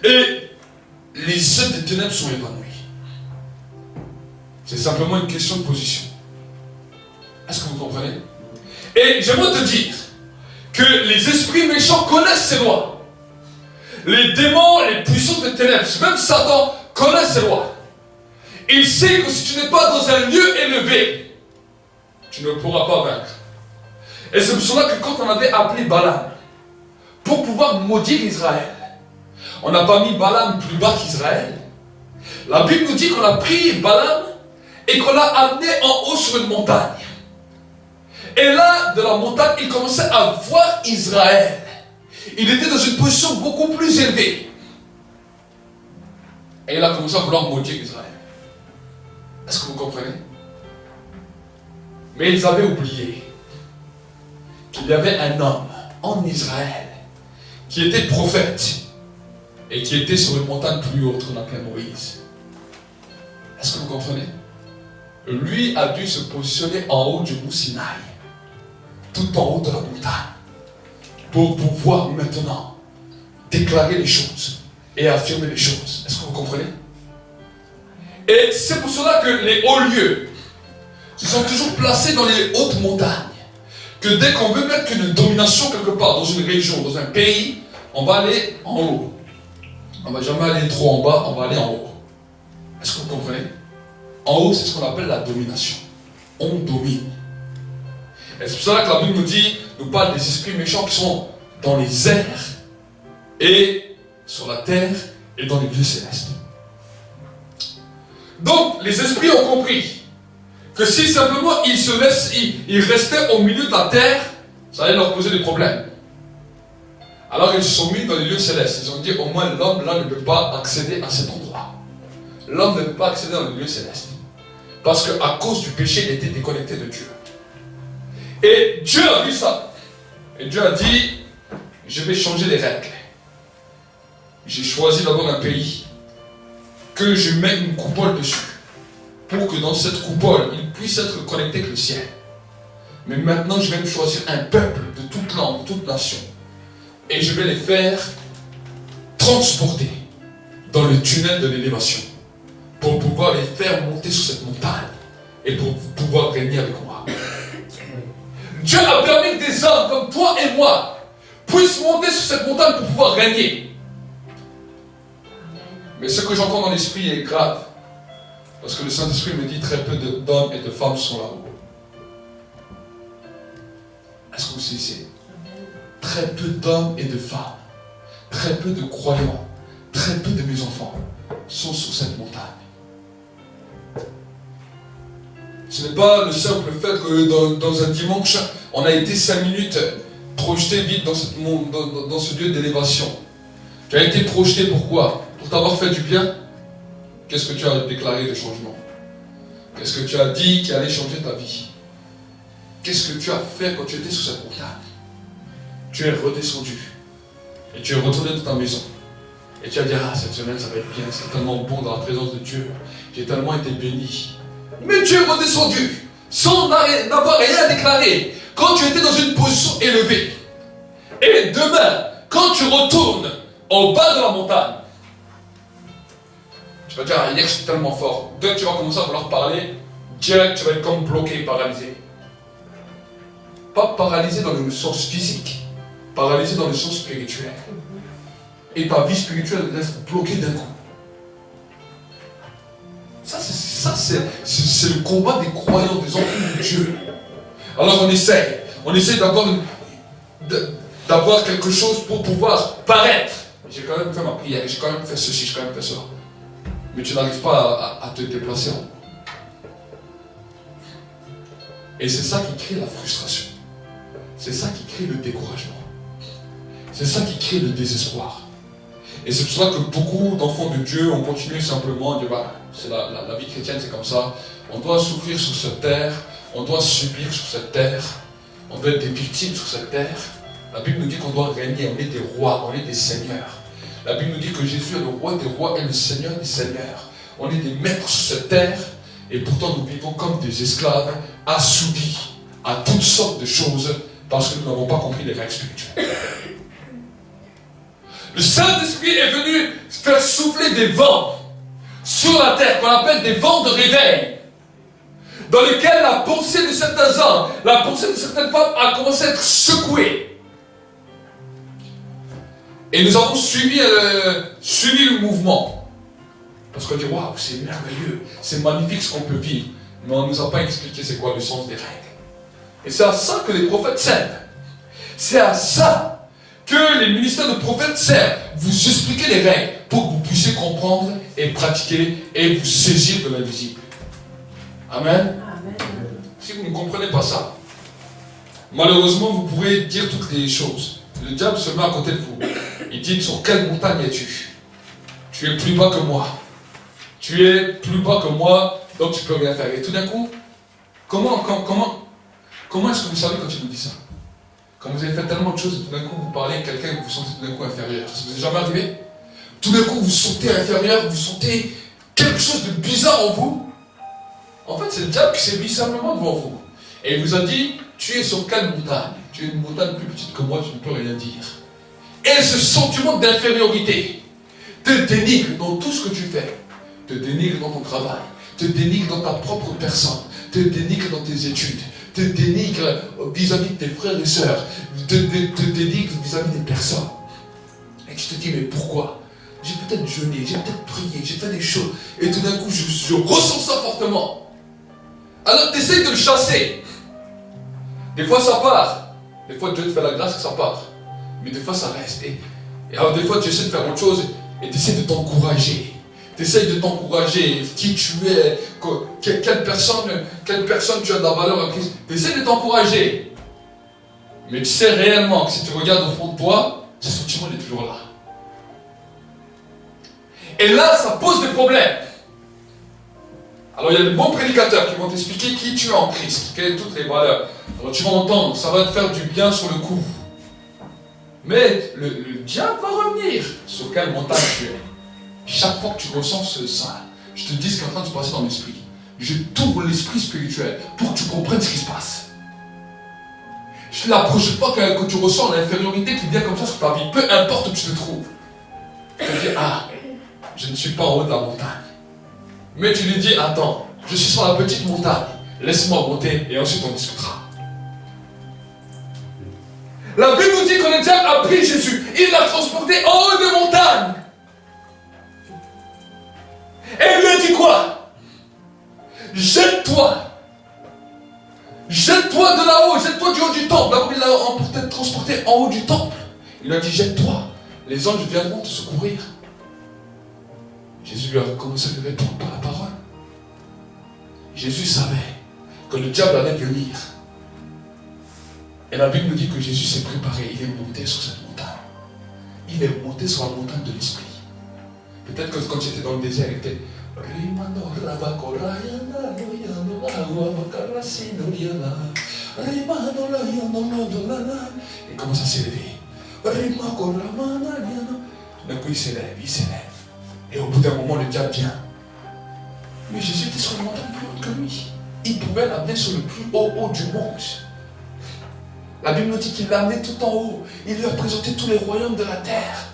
S2: et les œuvres des ténèbres sont épanouies. C'est simplement une question de position. Est-ce que vous comprenez? Et j'aimerais te dire que les esprits méchants connaissent ces lois. Les démons, les puissances des ténèbres, même Satan connaissent ces lois. Il sait que si tu n'es pas dans un lieu élevé, tu ne pourras pas vaincre. Et c'est pour cela que quand on avait appelé Balaam, pour pouvoir maudire Israël, on n'a pas mis Balaam plus bas qu'Israël. La Bible nous dit qu'on a pris Balaam et qu'on l'a amené en haut sur une montagne. Et là, de la montagne, il commençait à voir Israël. Il était dans une position beaucoup plus élevée. Et il a commencé à vouloir maudire Israël. Est-ce que vous comprenez? Mais ils avaient oublié qu'il y avait un homme en Israël qui était prophète et qui était sur une montagne plus haute qu'on appelait Moïse. Est-ce que vous comprenez? Lui a dû se positionner en haut du mont Sinaï, tout en haut de la montagne, pour pouvoir maintenant déclarer les choses et affirmer les choses. Est-ce que vous comprenez? Et c'est pour cela que les hauts lieux se sont toujours placés dans les hautes montagnes. Que dès qu'on veut mettre une domination quelque part, dans une région, dans un pays, on va aller en haut. On ne va jamais aller trop en bas, on va aller en haut. Est-ce que vous comprenez? En haut, c'est ce qu'on appelle la domination. On domine. Et c'est pour cela que la Bible nous parle des esprits méchants qui sont dans les airs et sur la terre et dans les lieux célestes. Donc, les esprits ont compris que si simplement ils restaient au milieu de la terre, ça allait leur poser des problèmes. Alors ils se sont mis dans les lieux célestes. Ils ont dit, au moins l'homme là ne peut pas accéder à cet endroit. L'homme ne peut pas accéder dans les lieux célestes. Parce qu'à cause du péché, il était déconnecté de Dieu. Et Dieu a vu ça. Et Dieu a dit, je vais changer les règles. J'ai choisi d'abord un pays que je mets une coupole dessus. Pour que dans cette coupole, il puisse être connecté avec le ciel. Mais maintenant, je vais me choisir un peuple de toute langue, de toute nation. Et je vais les faire transporter dans le tunnel de l'élévation. Pour pouvoir les faire monter sur cette montagne. Et pour pouvoir régner avec moi. Dieu a permis que des hommes comme toi et moi puissent monter sur cette montagne pour pouvoir régner. Mais ce que j'entends dans l'esprit est grave. Parce que le Saint-Esprit me dit très peu d'hommes et de femmes sont là-haut. Est-ce que vous saisissez? Très peu d'hommes et de femmes, très peu de croyants, très peu de mes enfants sont sur cette montagne. Ce n'est pas le simple fait que dans un dimanche, on a été 5 minutes projeté vite dans ce lieu d'élévation. Tu as été projeté pourquoi? Pour t'avoir fait du bien. Qu'est-ce que tu as déclaré de changement? Qu'est-ce que tu as dit qui allait changer ta vie? Qu'est-ce que tu as fait quand tu étais sur cette montagne? Tu es redescendu. Et tu es retourné dans ta maison. Et tu as dit, ah, cette semaine ça va être bien, c'est tellement bon dans la présence de Dieu. J'ai tellement été béni. Mais tu es redescendu, sans n'avoir rien déclaré, quand tu étais dans une position élevée. Et demain, quand tu retournes au bas de la montagne, tu vas dire, ah, hier c'est tellement fort. Dès que tu vas commencer à vouloir parler, direct tu vas être comme bloqué, paralysé. Pas paralysé dans le sens physique, paralysé dans le sens spirituel. Et ta vie spirituelle reste bloquée d'un coup. Ça c'est le combat des croyants, des enfants de Dieu. Alors on essaye d'avoir quelque chose pour pouvoir paraître. J'ai quand même fait ma prière, j'ai quand même fait ceci, j'ai quand même fait cela. Mais tu n'arrives pas à te déplacer en haut. Et c'est ça qui crée la frustration. C'est ça qui crée le découragement. C'est ça qui crée le désespoir. Et c'est pour cela que beaucoup d'enfants de Dieu ont continué simplement à dire, bah, c'est la vie chrétienne, c'est comme ça. On doit souffrir sur cette terre, on doit subir sur cette terre, on doit être des victimes sur cette terre. La Bible nous dit qu'on doit régner, on est des rois, on est des seigneurs. La Bible nous dit que Jésus est le roi des rois et le Seigneur des seigneurs. On est des maîtres sur cette terre et pourtant nous vivons comme des esclaves assouvis à toutes sortes de choses parce que nous n'avons pas compris les règles spirituelles. Le Saint-Esprit est venu faire souffler des vents sur la terre, qu'on appelle des vents de réveil, dans lesquels la pensée de certains hommes, la pensée de certaines femmes a commencé à être secouée. Et nous avons suivi le mouvement. Parce qu'on dit, waouh, c'est merveilleux, c'est magnifique ce qu'on peut vivre. Mais on ne nous a pas expliqué c'est quoi le sens des règles. Et c'est à ça que les prophètes servent. C'est à ça que les ministères de prophètes servent. Vous expliquer les règles pour que vous puissiez comprendre et pratiquer et vous saisir de l'invisible. Amen. Amen. Si vous ne comprenez pas ça, malheureusement vous pourrez dire toutes les choses. Le diable se met à côté de vous. Il dit, sur quelle montagne es-tu? Tu es plus bas que moi. Tu es plus bas que moi, donc tu peux rien faire. Et tout d'un coup, comment est-ce que vous savez quand il nous dit ça? Quand vous avez fait tellement de choses et tout d'un coup vous parlez à quelqu'un et vous vous sentez tout d'un coup inférieur. Ça vous est jamais arrivé? Tout d'un coup vous vous sentez inférieur, vous sentez quelque chose de bizarre en vous. En fait c'est le diable qui s'est mis simplement devant vous. Et il vous a dit, tu es sur quelle montagne? Tu es une montagne plus petite que moi, tu ne peux rien dire. Et ce sentiment d'infériorité te dénigre dans tout ce que tu fais. Te dénigre dans ton travail, te dénigre dans ta propre personne, te dénigre dans tes études, te dénigre vis-à-vis de tes frères et sœurs, te dénigre vis-à-vis des personnes. Et tu te dis, mais pourquoi? J'ai peut-être jeûné, j'ai peut-être prié, j'ai fait des choses, et tout d'un coup, je ressens ça fortement. Alors tu essaies de le chasser. Des fois ça part, des fois Dieu te fait la grâce que ça part, mais des fois ça reste. Et alors des fois tu essaies de faire autre chose, et tu essaies de t'encourager. Tu essaies de t'encourager, qui tu es, quelle personne tu as de la valeur en Christ. Tu essaies de t'encourager. Mais tu sais réellement que si tu regardes au fond de toi, ce sentiment il est toujours là. Et là, ça pose des problèmes. Alors il y a des bons prédicateurs qui vont t'expliquer qui tu es en Christ, quelles sont toutes les valeurs. Alors tu vas entendre, ça va te faire du bien sur le coup. Mais le diable va revenir sur quelle montagne tu es. Chaque fois que tu ressens ça, je te dis ce qui est en train de se passer dans l'esprit. Je t'ouvre l'esprit spirituel pour que tu comprennes ce qui se passe. La prochaine fois que tu ressens l'infériorité qui vient comme ça sur ta vie, peu importe où tu te trouves, tu te dis, ah, je ne suis pas en haut de la montagne. Mais tu lui dis, attends, je suis sur la petite montagne, laisse-moi monter et ensuite on discutera. La Bible nous dit que le diable a pris Jésus, il l'a transporté en haut des montagnes. Et il lui a dit quoi? Jette-toi. Jette-toi de là-haut, jette-toi du haut du temple. D'abord il l'a transporté en haut du temple. Il lui a dit, jette-toi. Les anges viendront te secourir. Jésus lui a commencé à lui répondre par la parole. Jésus savait que le diable allait venir. Et la Bible nous dit que Jésus s'est préparé, il est monté sur cette montagne. Il est monté sur la montagne de l'esprit. Peut-être que quand j'étais dans le désert, il était... Il commence à s'élever. D'un coup, il s'élève. Et au bout d'un moment, le diable vient. Mais Jésus était sur une montagne plus haute que lui. Il pouvait l'amener sur le plus haut du monde. La Bible nous dit qu'il l'a amené tout en haut. Il lui a présenté tous les royaumes de la terre.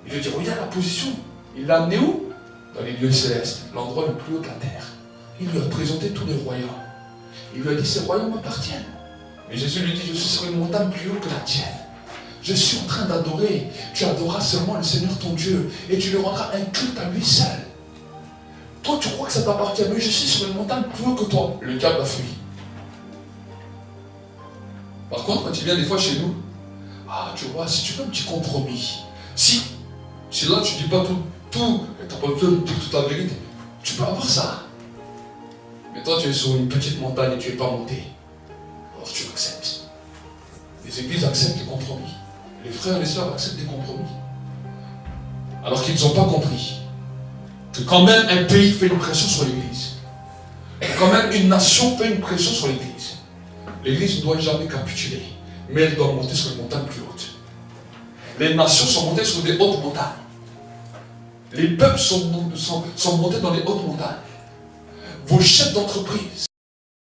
S2: Il lui a dit, regarde la position. Il l'a amené où? Dans les lieux célestes, l'endroit le plus haut de la terre. Il lui a présenté tous les royaumes. Il lui a dit, ces royaumes m'appartiennent. Mais Jésus lui dit, je suis sur une montagne plus haute que la tienne. Je suis en train d'adorer. Tu adoreras seulement le Seigneur ton Dieu. Et tu lui rendras un culte à lui seul. Toi, tu crois que ça t'appartient, mais je suis sur une montagne plus haute que toi. Le diable a fui. Par contre, quand il vient des fois chez nous, tu vois, si tu veux un petit compromis, si là tu dis pas tout, tu n'as pas besoin de dire toute la vérité, tu peux avoir ça. Mais toi, tu es sur une petite montagne et tu n'es pas monté. Alors tu acceptes. Les églises acceptent les compromis. Les frères et les sœurs acceptent des compromis. Alors qu'ils n'ont pas compris que quand même un pays fait une pression sur l'église, quand même une nation fait une pression sur l'église. L'église ne doit jamais capituler, mais elle doit monter sur une montagne plus haute. Les nations sont montées sur des hautes montagnes. Les peuples sont montés dans les hautes montagnes. Vos chefs d'entreprise,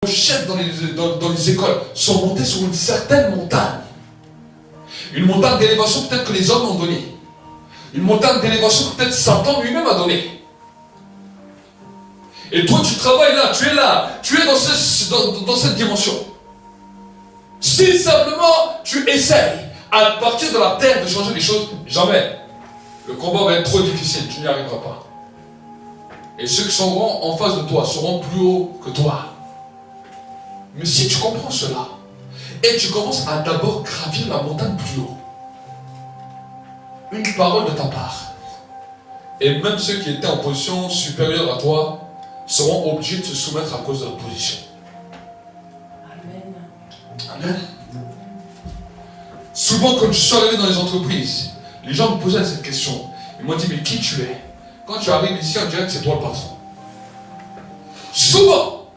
S2: vos chefs dans les écoles sont montés sur une certaine montagne. Une montagne d'élévation peut-être que les hommes ont donnée. Une montagne d'élévation que peut-être Satan lui-même a donnée. Et toi tu travailles là, tu es dans cette dimension. Si simplement tu essayes à partir de la terre de changer les choses, jamais. Le combat va être trop difficile, tu n'y arriveras pas. Et ceux qui seront en face de toi seront plus hauts que toi. Mais si tu comprends cela, et tu commences à d'abord gravir la montagne plus haut, une parole de ta part, et même ceux qui étaient en position supérieure à toi seront obligés de se soumettre à cause de leur position. Amen. Souvent, quand je suis arrivé dans les entreprises, les gens me posaient cette question. Ils m'ont dit, mais qui tu es? Quand tu arrives ici, on dirait que c'est toi le patron. Souvent,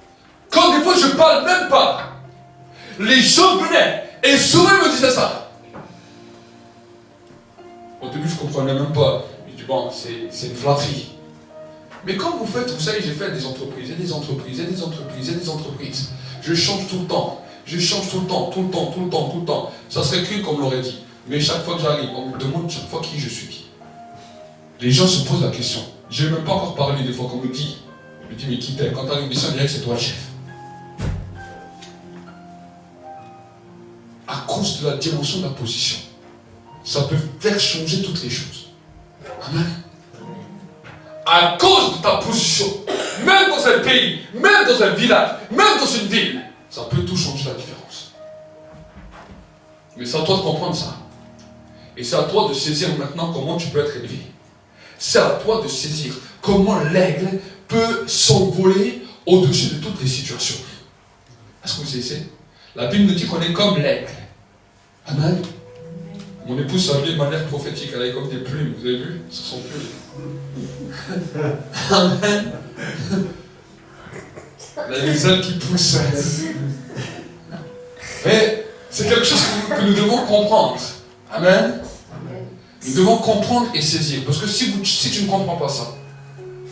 S2: quand des fois je parle même pas, les gens venaient et souvent ils me disaient ça. Au début, je ne comprenais même pas. Je dis, bon, c'est une flatterie. Mais quand vous faites, vous savez, j'ai fait des entreprises, et des entreprises, et des entreprises, et des entreprises. Je change tout le temps. Je change tout le temps. Ça serait cru comme on l'aurait dit. Mais chaque fois que j'arrive, on me demande chaque fois qui je suis. Les gens se posent la question. Je n'ai même pas encore parlé des fois qu'on me dit. Je me dis, mais qui t'es? Quand tu arrives ici, on dirait que c'est toi le chef. À cause de la dimension de la position, ça peut faire changer toutes les choses. Amen. À cause de ta position, même dans un pays, même dans un village, même dans une ville, ça peut tout changer la différence. Mais c'est à toi de comprendre ça. Et c'est à toi de saisir maintenant comment tu peux être élevé. C'est à toi de saisir comment l'aigle peut s'envoler au-dessus de toutes les situations. Est-ce que vous savez? La Bible nous dit qu'on est comme l'aigle. Amen. Mon épouse s'habille de manière prophétique, elle a comme des plumes, vous avez vu? Ce sont plumes. Amen. Elle a des ailes qui poussent. Mais c'est quelque chose que nous devons comprendre. Amen. Nous devons comprendre et saisir. Parce que si tu ne comprends pas ça,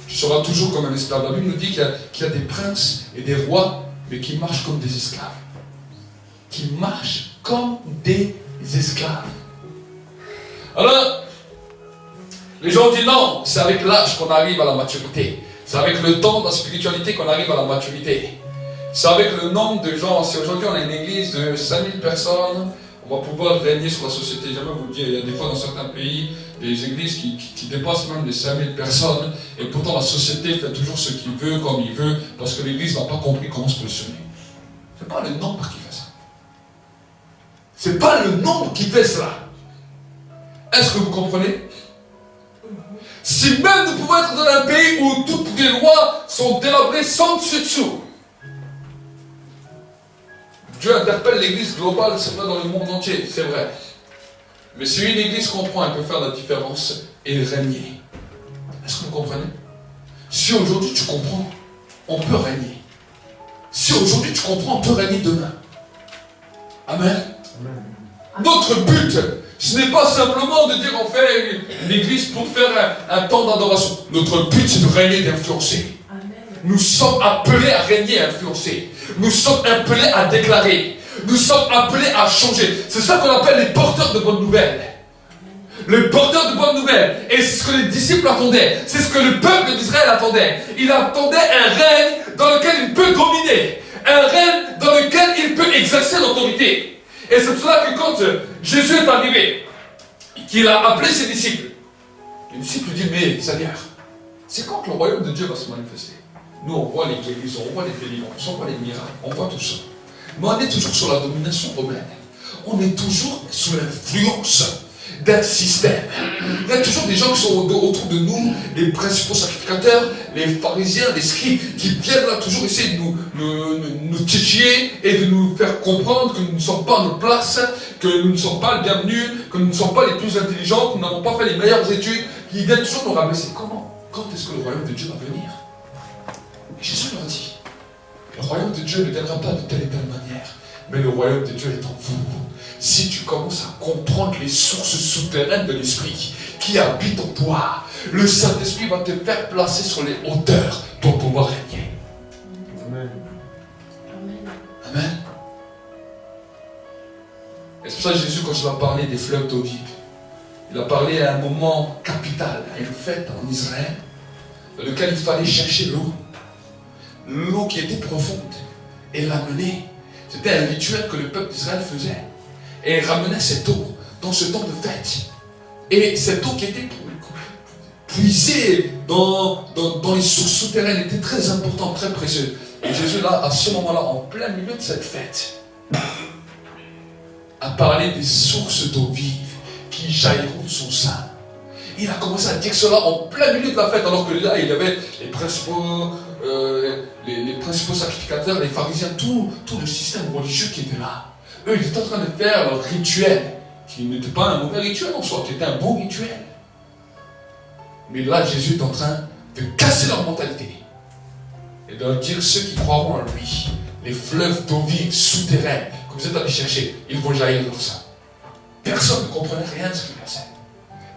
S2: tu seras toujours comme un esclave. La Bible nous dit qu'il y a des princes et des rois, mais qui marchent comme des esclaves. Qui marchent comme des esclaves. Alors, les gens disent non, c'est avec l'âge qu'on arrive à la maturité. C'est avec le temps de la spiritualité qu'on arrive à la maturité. C'est avec le nombre de gens. Si aujourd'hui on a une église de 5000 personnes, on va pouvoir régner sur la société. J'aimerais vous dire, il y a des fois dans certains pays, des églises qui dépassent même les 5000 personnes, et pourtant la société fait toujours ce qu'il veut, comme il veut, parce que l'église n'a pas compris comment se positionner. Ce n'est pas le nombre qui fait ça. Ce n'est pas le nombre qui fait cela. Est-ce que vous comprenez? Si même nous pouvons être dans un pays où toutes les lois sont délabrées sans dessus dessous, Dieu interpelle l'église globale, c'est vrai, dans le monde entier, c'est vrai. Mais si une église comprend, elle peut faire la différence et régner. Est-ce que vous comprenez? Si aujourd'hui tu comprends, on peut régner. Si aujourd'hui tu comprends, on peut régner demain. Amen. Notre but, ce n'est pas simplement de dire on fait l'église pour faire un temps d'adoration. Notre but, c'est de régner, d'influencer. Nous sommes appelés à régner et à influencer. Nous sommes appelés à déclarer. Nous sommes appelés à changer. C'est ça qu'on appelle les porteurs de bonnes nouvelles. Le porteur de bonnes nouvelles. Et c'est ce que les disciples attendaient. C'est ce que le peuple d'Israël attendait. Il attendait un règne dans lequel il peut dominer. Un règne dans lequel il peut exercer l'autorité. Et c'est pour cela que quand Jésus est arrivé, qu'il a appelé ses disciples, les disciples disent, mais Seigneur, c'est quand que le royaume de Dieu va se manifester? Nous, on voit les guérisons, on voit les délivrances, on voit les miracles, on voit tout ça. Mais on est toujours sur la domination romaine. On est toujours sous l'influence d'un système. Il y a toujours des gens qui sont autour de nous, les principaux sacrificateurs, les pharisiens, les scribes, qui viennent là toujours essayer de nous titiller et de nous faire comprendre que nous ne sommes pas à notre place, que nous ne sommes pas les bienvenus, que nous ne sommes pas les plus intelligents, que nous n'avons pas fait les meilleures études, qui viennent toujours nous rabaisser. Comment? Quand est-ce que le royaume de Dieu va venir? Et Jésus leur dit, le royaume de Dieu ne viendra pas de telle et telle manière, mais le royaume de Dieu est en vous. Si tu commences à comprendre les sources souterraines de l'esprit qui habitent en toi, le Saint-Esprit va te faire placer sur les hauteurs pour pouvoir régner. Amen. Amen. Et c'est pour ça que Jésus, quand il a parlé des fleuves d'eau vive, il a parlé à un moment capital, à une fête en Israël, dans lequel il fallait chercher l'eau. L'eau qui était profonde et l'amener. C'était un rituel que le peuple d'Israël faisait. Et il ramenait cette eau dans ce temps de fête. Et cette eau qui était puisée dans les sources souterraines était très importante, très précieuse. Et Jésus, là, à ce moment-là, en plein milieu de cette fête, a parlé des sources d'eau vive qui jailliront de son sein. Il a commencé à dire cela en plein milieu de la fête, alors que là, il y avait les principaux sacrificateurs, les pharisiens, tout le système religieux qui était là. Eux, ils étaient en train de faire leur rituel, qui n'était pas un mauvais rituel en soi, qui était un bon rituel. Mais là, Jésus est en train de casser leur mentalité et de leur dire, ceux qui croiront en lui, les fleuves d'eau vive souterraines que vous êtes allés chercher, ils vont jaillir dans ça. Personne ne comprenait rien de ce qu'il passait.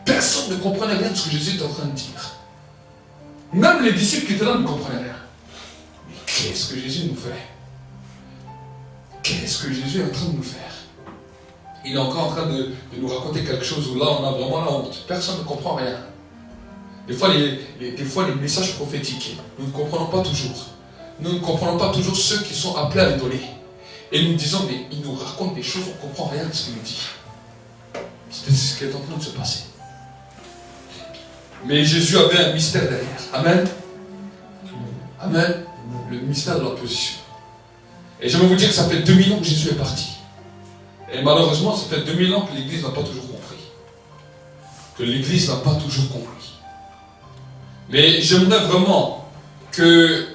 S2: Personne ne comprenait rien de ce que Jésus était en train de dire. Même les disciples qui étaient là ne comprenaient rien. Mais qu'est-ce que Jésus nous fait? Qu'est-ce que Jésus est en train de nous faire? Il est encore en train de nous raconter quelque chose où là on a vraiment la honte. Personne ne comprend rien. Des fois les messages prophétiques, nous ne comprenons pas toujours. Nous ne comprenons pas toujours ceux qui sont appelés à les donner. Et nous disons, mais il nous raconte des choses, on ne comprend rien de ce qu'il nous dit. C'est ce qui est en train de se passer. Mais Jésus avait un mystère derrière. Amen. Amen. Le mystère de la position. Et je vais vous dire que ça fait 2000 ans que Jésus est parti. Et malheureusement, ça fait 2000 ans que l'Église n'a pas toujours compris. Que l'Église n'a pas toujours compris. Mais j'aimerais vraiment que,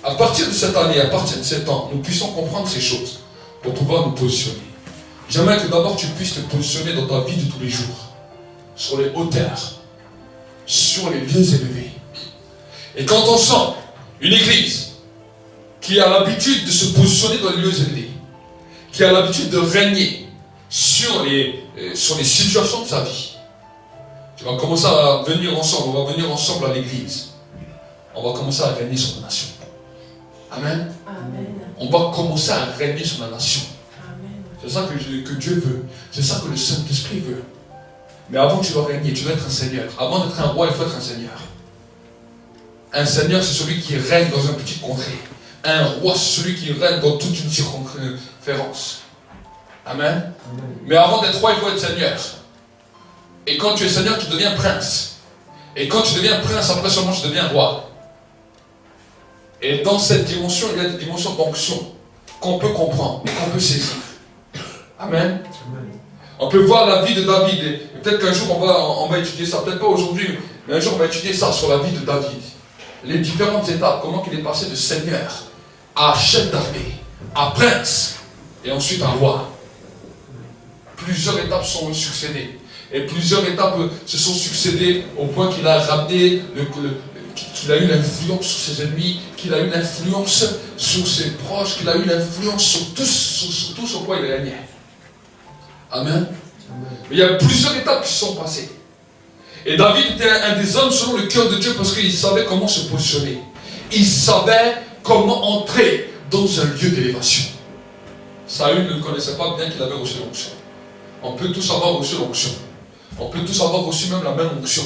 S2: à partir de cette année, à partir de 7 ans, nous puissions comprendre ces choses pour pouvoir nous positionner. J'aimerais que d'abord tu puisses te positionner dans ta vie de tous les jours, sur les hauteurs, sur les lieux élevés. Et quand on sent une église qui a l'habitude de se positionner dans les lieux élevés, qui a l'habitude de régner sur les situations de sa vie, tu vas commencer à venir ensemble, on va venir ensemble à l'église. On va commencer à régner sur la nation. Amen. Amen. On va commencer à régner sur la nation. C'est ça que Dieu veut. C'est ça que le Saint-Esprit veut. Mais avant que tu dois régner, tu dois être un seigneur. Avant d'être un roi, il faut être un seigneur. Un seigneur, c'est celui qui règne dans une petite contrée. Un roi, c'est celui qui règne dans toute une circonférence. Amen. Mais avant d'être roi, il faut être seigneur. Et quand tu es seigneur, tu deviens prince. Et quand tu deviens prince, après seulement tu deviens roi. Et dans cette dimension, il y a des dimensions d'onction qu'on peut comprendre et qu'on peut saisir. Amen. On peut voir la vie de David. Et peut-être qu'un jour on va étudier ça. Peut-être pas aujourd'hui, mais un jour on va étudier ça sur la vie de David. Les différentes étapes, comment il est passé de seigneur à chef d'armée, à prince. et ensuite un roi. Plusieurs étapes sont succédées. Et plusieurs étapes se sont succédées au point qu'il a ramené, qu'il a eu l'influence sur ses ennemis, qu'il a eu l'influence sur ses proches, qu'il a eu l'influence sur tout sur quoi il régnait. Amen. Mais il y a plusieurs étapes qui sont passées. Et David était un des hommes selon le cœur de Dieu parce qu'il savait comment se positionner. Il savait comment entrer dans un lieu d'élévation. Saül ne le connaissait pas bien qu'il avait reçu l'onction. On peut tous avoir reçu l'onction. On peut tous avoir reçu même la même onction.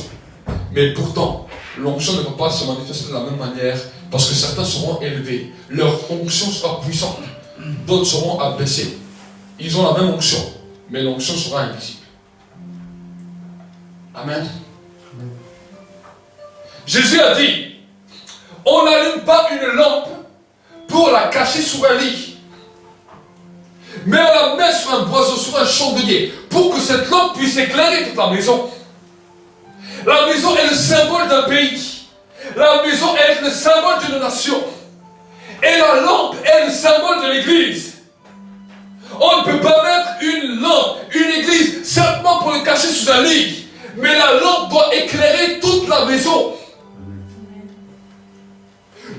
S2: Mais pourtant, l'onction ne va pas se manifester de la même manière parce que certains seront élevés. Leur onction sera puissante. D'autres seront abaissés. Ils ont la même onction, mais l'onction sera invisible. Amen. Jésus a dit, on n'allume pas une lampe pour la cacher sous un lit. Mais on la met sur un boiseau, sur un chandelier, pour que cette lampe puisse éclairer toute la maison. La maison est le symbole d'un pays. La maison est le symbole d'une nation. Et la lampe est le symbole de l'église. On ne peut pas mettre une lampe, une église, simplement pour le cacher sous un lit. Mais la lampe doit éclairer toute la maison.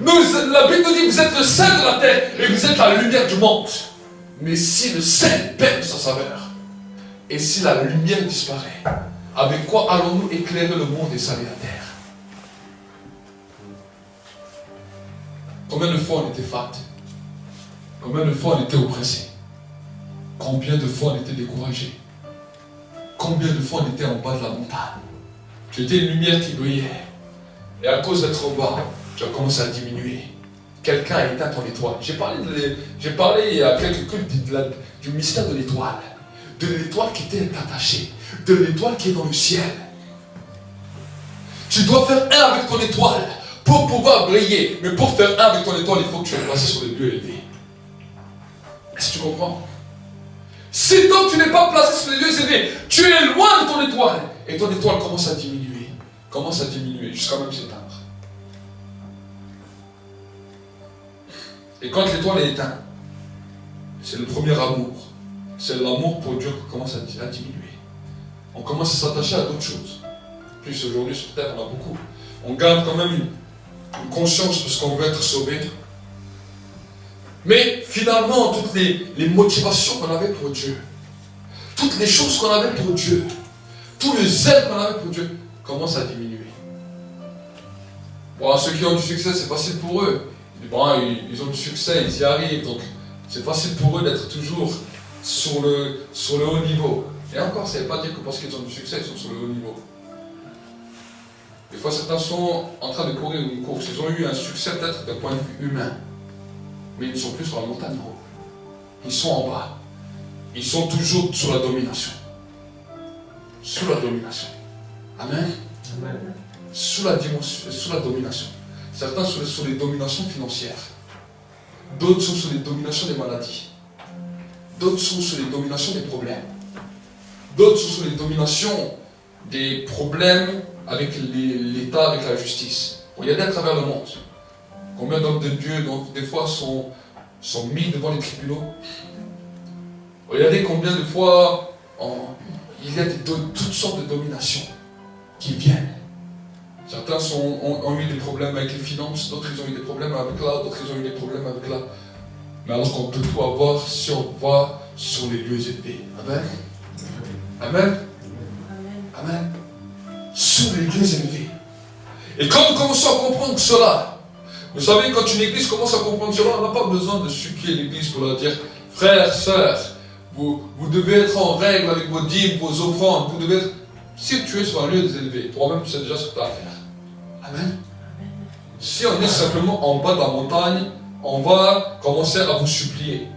S2: La Bible nous dit, vous êtes le sel de la terre et vous êtes la lumière du monde. Mais si le sel perd sa saveur, et si la lumière disparaît, avec quoi allons-nous éclairer le monde et salir la terre? Combien de fois on était fat? Combien de fois on était oppressé? Combien de fois on était découragé? Combien de fois on était en bas de la montagne? Tu étais une lumière qui brillait. Et à cause d'être en bas, tu as commencé à diminuer. Quelqu'un a éteint ton étoile. J'ai parlé il y a quelques cultes du mystère de l'étoile. De l'étoile qui était attachée. De l'étoile qui est dans le ciel. Tu dois faire un avec ton étoile pour pouvoir briller. Mais pour faire un avec ton étoile, il faut que tu sois placé sur les lieux élevés. Est-ce que tu comprends? Si donc tu n'es pas placé sur les lieux élevés, tu es loin de ton étoile. Et ton étoile commence à diminuer. Commence à diminuer jusqu'à même s'éteindre. Et quand l'étoile est éteinte, c'est le premier amour. C'est l'amour pour Dieu qui commence à diminuer. On commence à s'attacher à d'autres choses. Plus aujourd'hui sur terre, on a beaucoup. On garde quand même une conscience parce qu'on veut être sauvé. Mais finalement, toutes les motivations qu'on avait pour Dieu, toutes les choses qu'on avait pour Dieu, tout le zèle qu'on avait pour Dieu, commence à diminuer. Bon, ceux qui ont du succès, c'est facile pour eux. Bon, ils ont du succès, ils y arrivent, donc c'est facile pour eux d'être toujours sur le haut niveau. Et encore, ça ne veut pas dire que parce qu'ils ont du succès, ils sont sur le haut niveau. Des fois, certains sont en train de courir une course, ils ont eu un succès peut-être d'un point de vue humain, mais ils ne sont plus sur la montagne haut. Ils sont en bas. Ils sont toujours sur la domination. Sous la domination. Amen. Amen. Sous la domination. Certains sont sur les dominations financières. D'autres sont sur les dominations des maladies. D'autres sont sur les dominations des problèmes. D'autres sont sur les dominations des problèmes avec l'État, avec la justice. Regardez à travers le monde. Combien d'hommes de Dieu, donc, des fois, sont mis devant les tribunaux. Regardez combien de fois il y a toutes sortes de dominations qui viennent. Certains ont eu des problèmes avec les finances, d'autres ils ont eu des problèmes avec là, d'autres ils ont eu des problèmes avec là. Mais alors qu'on peut tout avoir si on va sur les lieux élevés. Amen. Amen. Amen. Sur les lieux élevés. Et quand nous commençons à comprendre cela, vous savez, quand une église commence à comprendre cela, on n'a pas besoin de supplier l'église pour leur dire, frères, sœurs, vous devez être en règle avec vos dîmes, vos offrandes, vous devez être... Si tu es sur un lieu élevé, toi-même tu sais déjà ce que tu as à faire. Amen. Si on est simplement en bas de la montagne, on va commencer à vous supplier.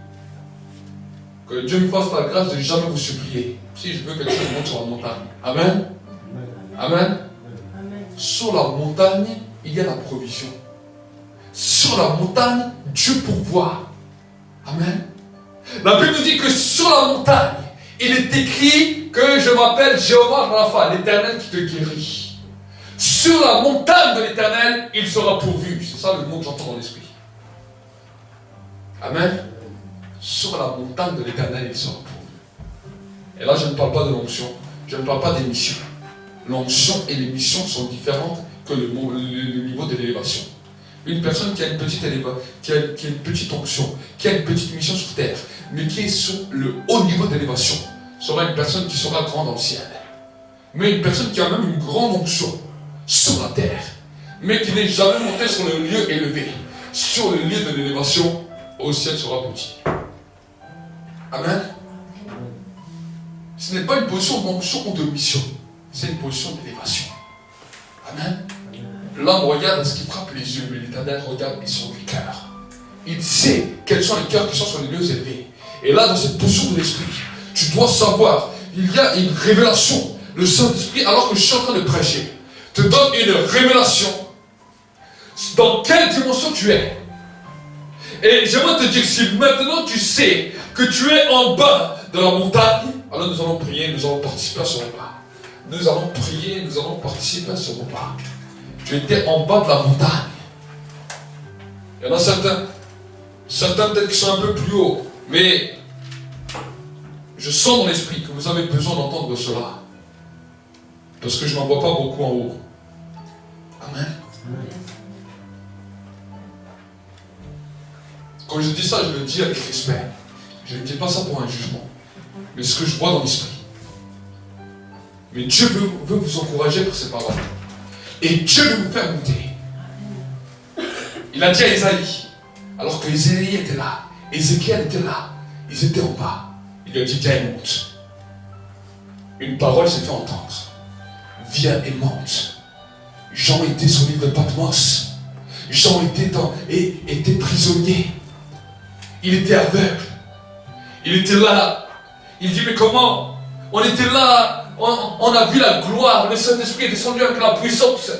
S2: Que Dieu me fasse la grâce de ne jamais vous supplier. Si je veux que quelqu'un monte sur la montagne. Amen. Amen. Amen. Sur la montagne, il y a la provision. Sur la montagne, Dieu pourvoit. Amen. La Bible nous dit que sur la montagne, il est écrit que je m'appelle Jéhovah Rapha, l'Éternel qui te guérit. Sur la montagne de l'Éternel, il sera pourvu. C'est ça le mot que j'entends dans l'esprit. Amen. sur la montagne de l'Éternel, il se repose. Et là, je ne parle pas de l'onction, je ne parle pas des missions. L'onction et les missions sont différentes que le niveau de l'élévation. Une personne qui a une petite qui a une petite onction, qui a une petite mission sur terre, mais qui est sur le haut niveau d'élévation, sera une personne qui sera grande dans le ciel. Mais une personne qui a même une grande onction sur la terre, mais qui n'est jamais montée sur le lieu élevé, sur le lieu de l'élévation, au ciel sera petit. Amen. Ce n'est pas une position d'onction ou de mission, c'est une position d'élévation. Amen. L'homme regarde ce qui frappe les yeux, mais l'Éternel regarde les sons du cœur. Il sait quels sont les cœurs qui sont sur les lieux élevés. Et là, dans cette position de l'esprit, tu dois savoir, il y a une révélation. Le Saint-Esprit, alors que je suis en train de prêcher, te donne une révélation. Dans quelle dimension tu es? Et j'aimerais te dire, si maintenant tu sais que tu es en bas de la montagne, alors nous allons prier, nous allons participer à ce repas. Nous allons prier, nous allons participer à ce repas. Tu étais en bas de la montagne. Il y en a certains peut-être qui sont un peu plus hauts, mais je sens dans l'esprit que vous avez besoin d'entendre cela. Parce que je n'en vois pas beaucoup en haut. Amen. Quand je dis ça, je le dis avec respect. Je ne dis pas ça pour un jugement. Mais ce que je vois dans l'esprit. Mais Dieu veut vous encourager pour ces paroles. Et Dieu veut vous faire monter. Il a dit à Isaïe, alors que Isaïe était là, Ézéchiel était là, ils étaient en bas. Il lui a dit, viens et monte. Une parole s'est fait entendre. Viens et monte. Jean était sur l'île de Patmos. Jean était prisonnier. Il était aveugle. Il était là. Il dit, mais comment? On était là. On a vu la gloire, le Saint-Esprit est descendu avec la puissance.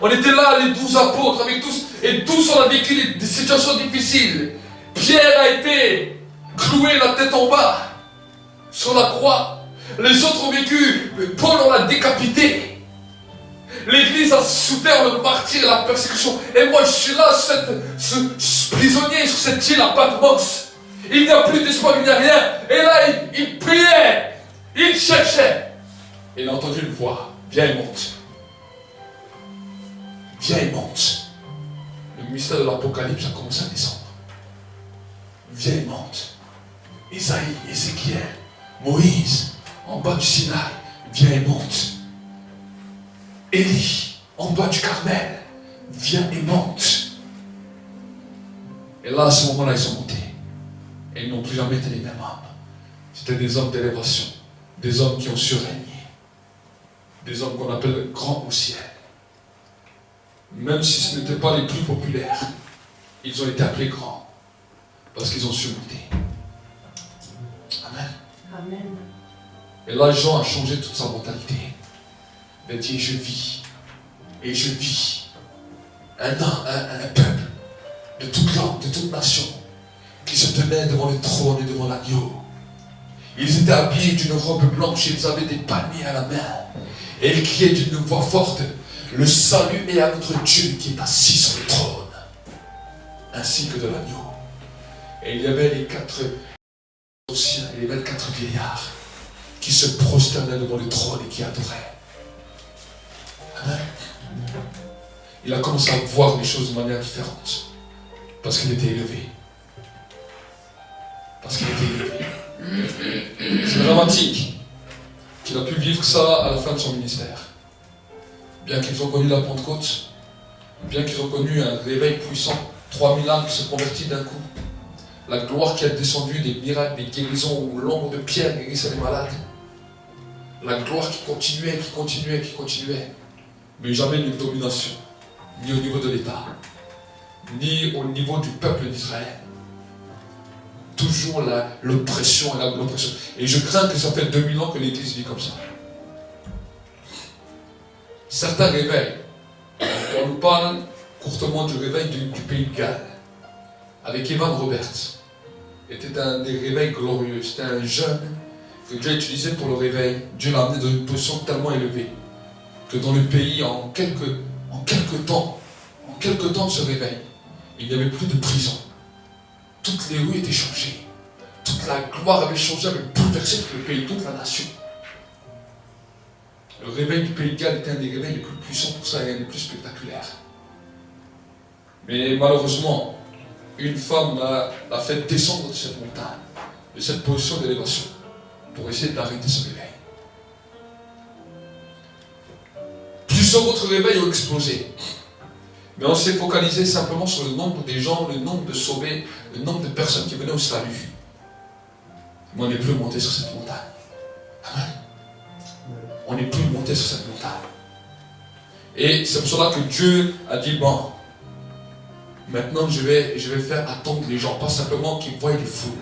S2: On était là, les 12 apôtres, avec tous, et tous on a vécu des situations difficiles. Pierre a été cloué la tête en bas, sur la croix. Les autres ont vécu, Paul on l'a décapité. L'église a souffert le martyre et la persécution. Et moi je suis là, ce prisonnier sur cette île à Patmos. Il n'y a plus d'espoir, il n'y a rien. Et là, il priait, il cherchait. Et il a entendu une voix, viens et monte. Viens et monte. Le mystère de l'Apocalypse a commencé à descendre. Viens et monte. Isaïe, Ézéchiel, Moïse, en bas du Sinaï, viens et monte. Élie, en bas du Carmel, viens et monte. Et là, à ce moment-là, ils sont montés. Et ils n'ont plus jamais été les mêmes hommes. C'était des hommes d'élévation, des hommes qui ont surrégné. Des hommes qu'on appelle grands au ciel. Même si ce n'étaient pas les plus populaires, ils ont été appelés grands. Parce qu'ils ont surmonté. Amen.
S3: Amen.
S2: Et là, Jean a changé toute sa mentalité. Il a dit, je vis. Et je vis. Un peuple de toute langue, de toute nation, qui se tenait devant le trône et devant l'agneau. Ils étaient habillés d'une robe blanche, ils avaient des palmiers à la main. Et ils criaient d'une voix forte, le salut est à notre Dieu qui est assis sur le trône, ainsi que de l'agneau. Et il y avait les 4 anciens et les 24 vieillards qui se prosternaient devant le trône et qui adoraient. Amen. Il a commencé à voir les choses de manière différente. Parce qu'il était élevé. Parce qu'il était élevé. C'est dramatique qu'il a pu vivre ça à la fin de son ministère. Bien qu'ils ont connu la Pentecôte, bien qu'ils ont connu un réveil puissant, 3000 âmes qui se convertissent d'un coup, la gloire qui a descendu, des miracles, des guérisons, où l'ombre de Pierre guérissait les malades, la gloire qui continuait, mais jamais une domination, ni au niveau de l'État, ni au niveau du peuple d'Israël. Toujours l'oppression et l'oppression. Et je crains que ça fait 2000 ans que l'Église vit comme ça. Certains réveils. On nous parle courtement du réveil du pays de Galles, avec Evan Roberts. C'était un des réveils glorieux. C'était un jeune que Dieu a utilisé pour le réveil. Dieu l'a amené dans une position tellement élevée que dans le pays, en quelques temps de ce réveil, il n'y avait plus de prison. Toutes les rues étaient changées. toute la gloire avait changé, avait bouleversé tout le pays, toute la nation. Le réveil du pays de Galles était un des réveils les plus puissants pour ça et un des plus spectaculaires. Mais malheureusement, une femme l'a fait descendre de cette montagne, de cette position d'élévation, pour essayer d'arrêter ce réveil. Plusieurs autres réveils ont explosé. Mais on s'est focalisé simplement sur le nombre des gens, le nombre de sauvés, le nombre de personnes qui venaient au salut. Mais on n'est plus monté sur cette montagne. Amen. On n'est plus monté sur cette montagne. Et c'est pour cela que Dieu a dit, bon, maintenant je vais faire attendre les gens, pas simplement qu'ils voient les foules.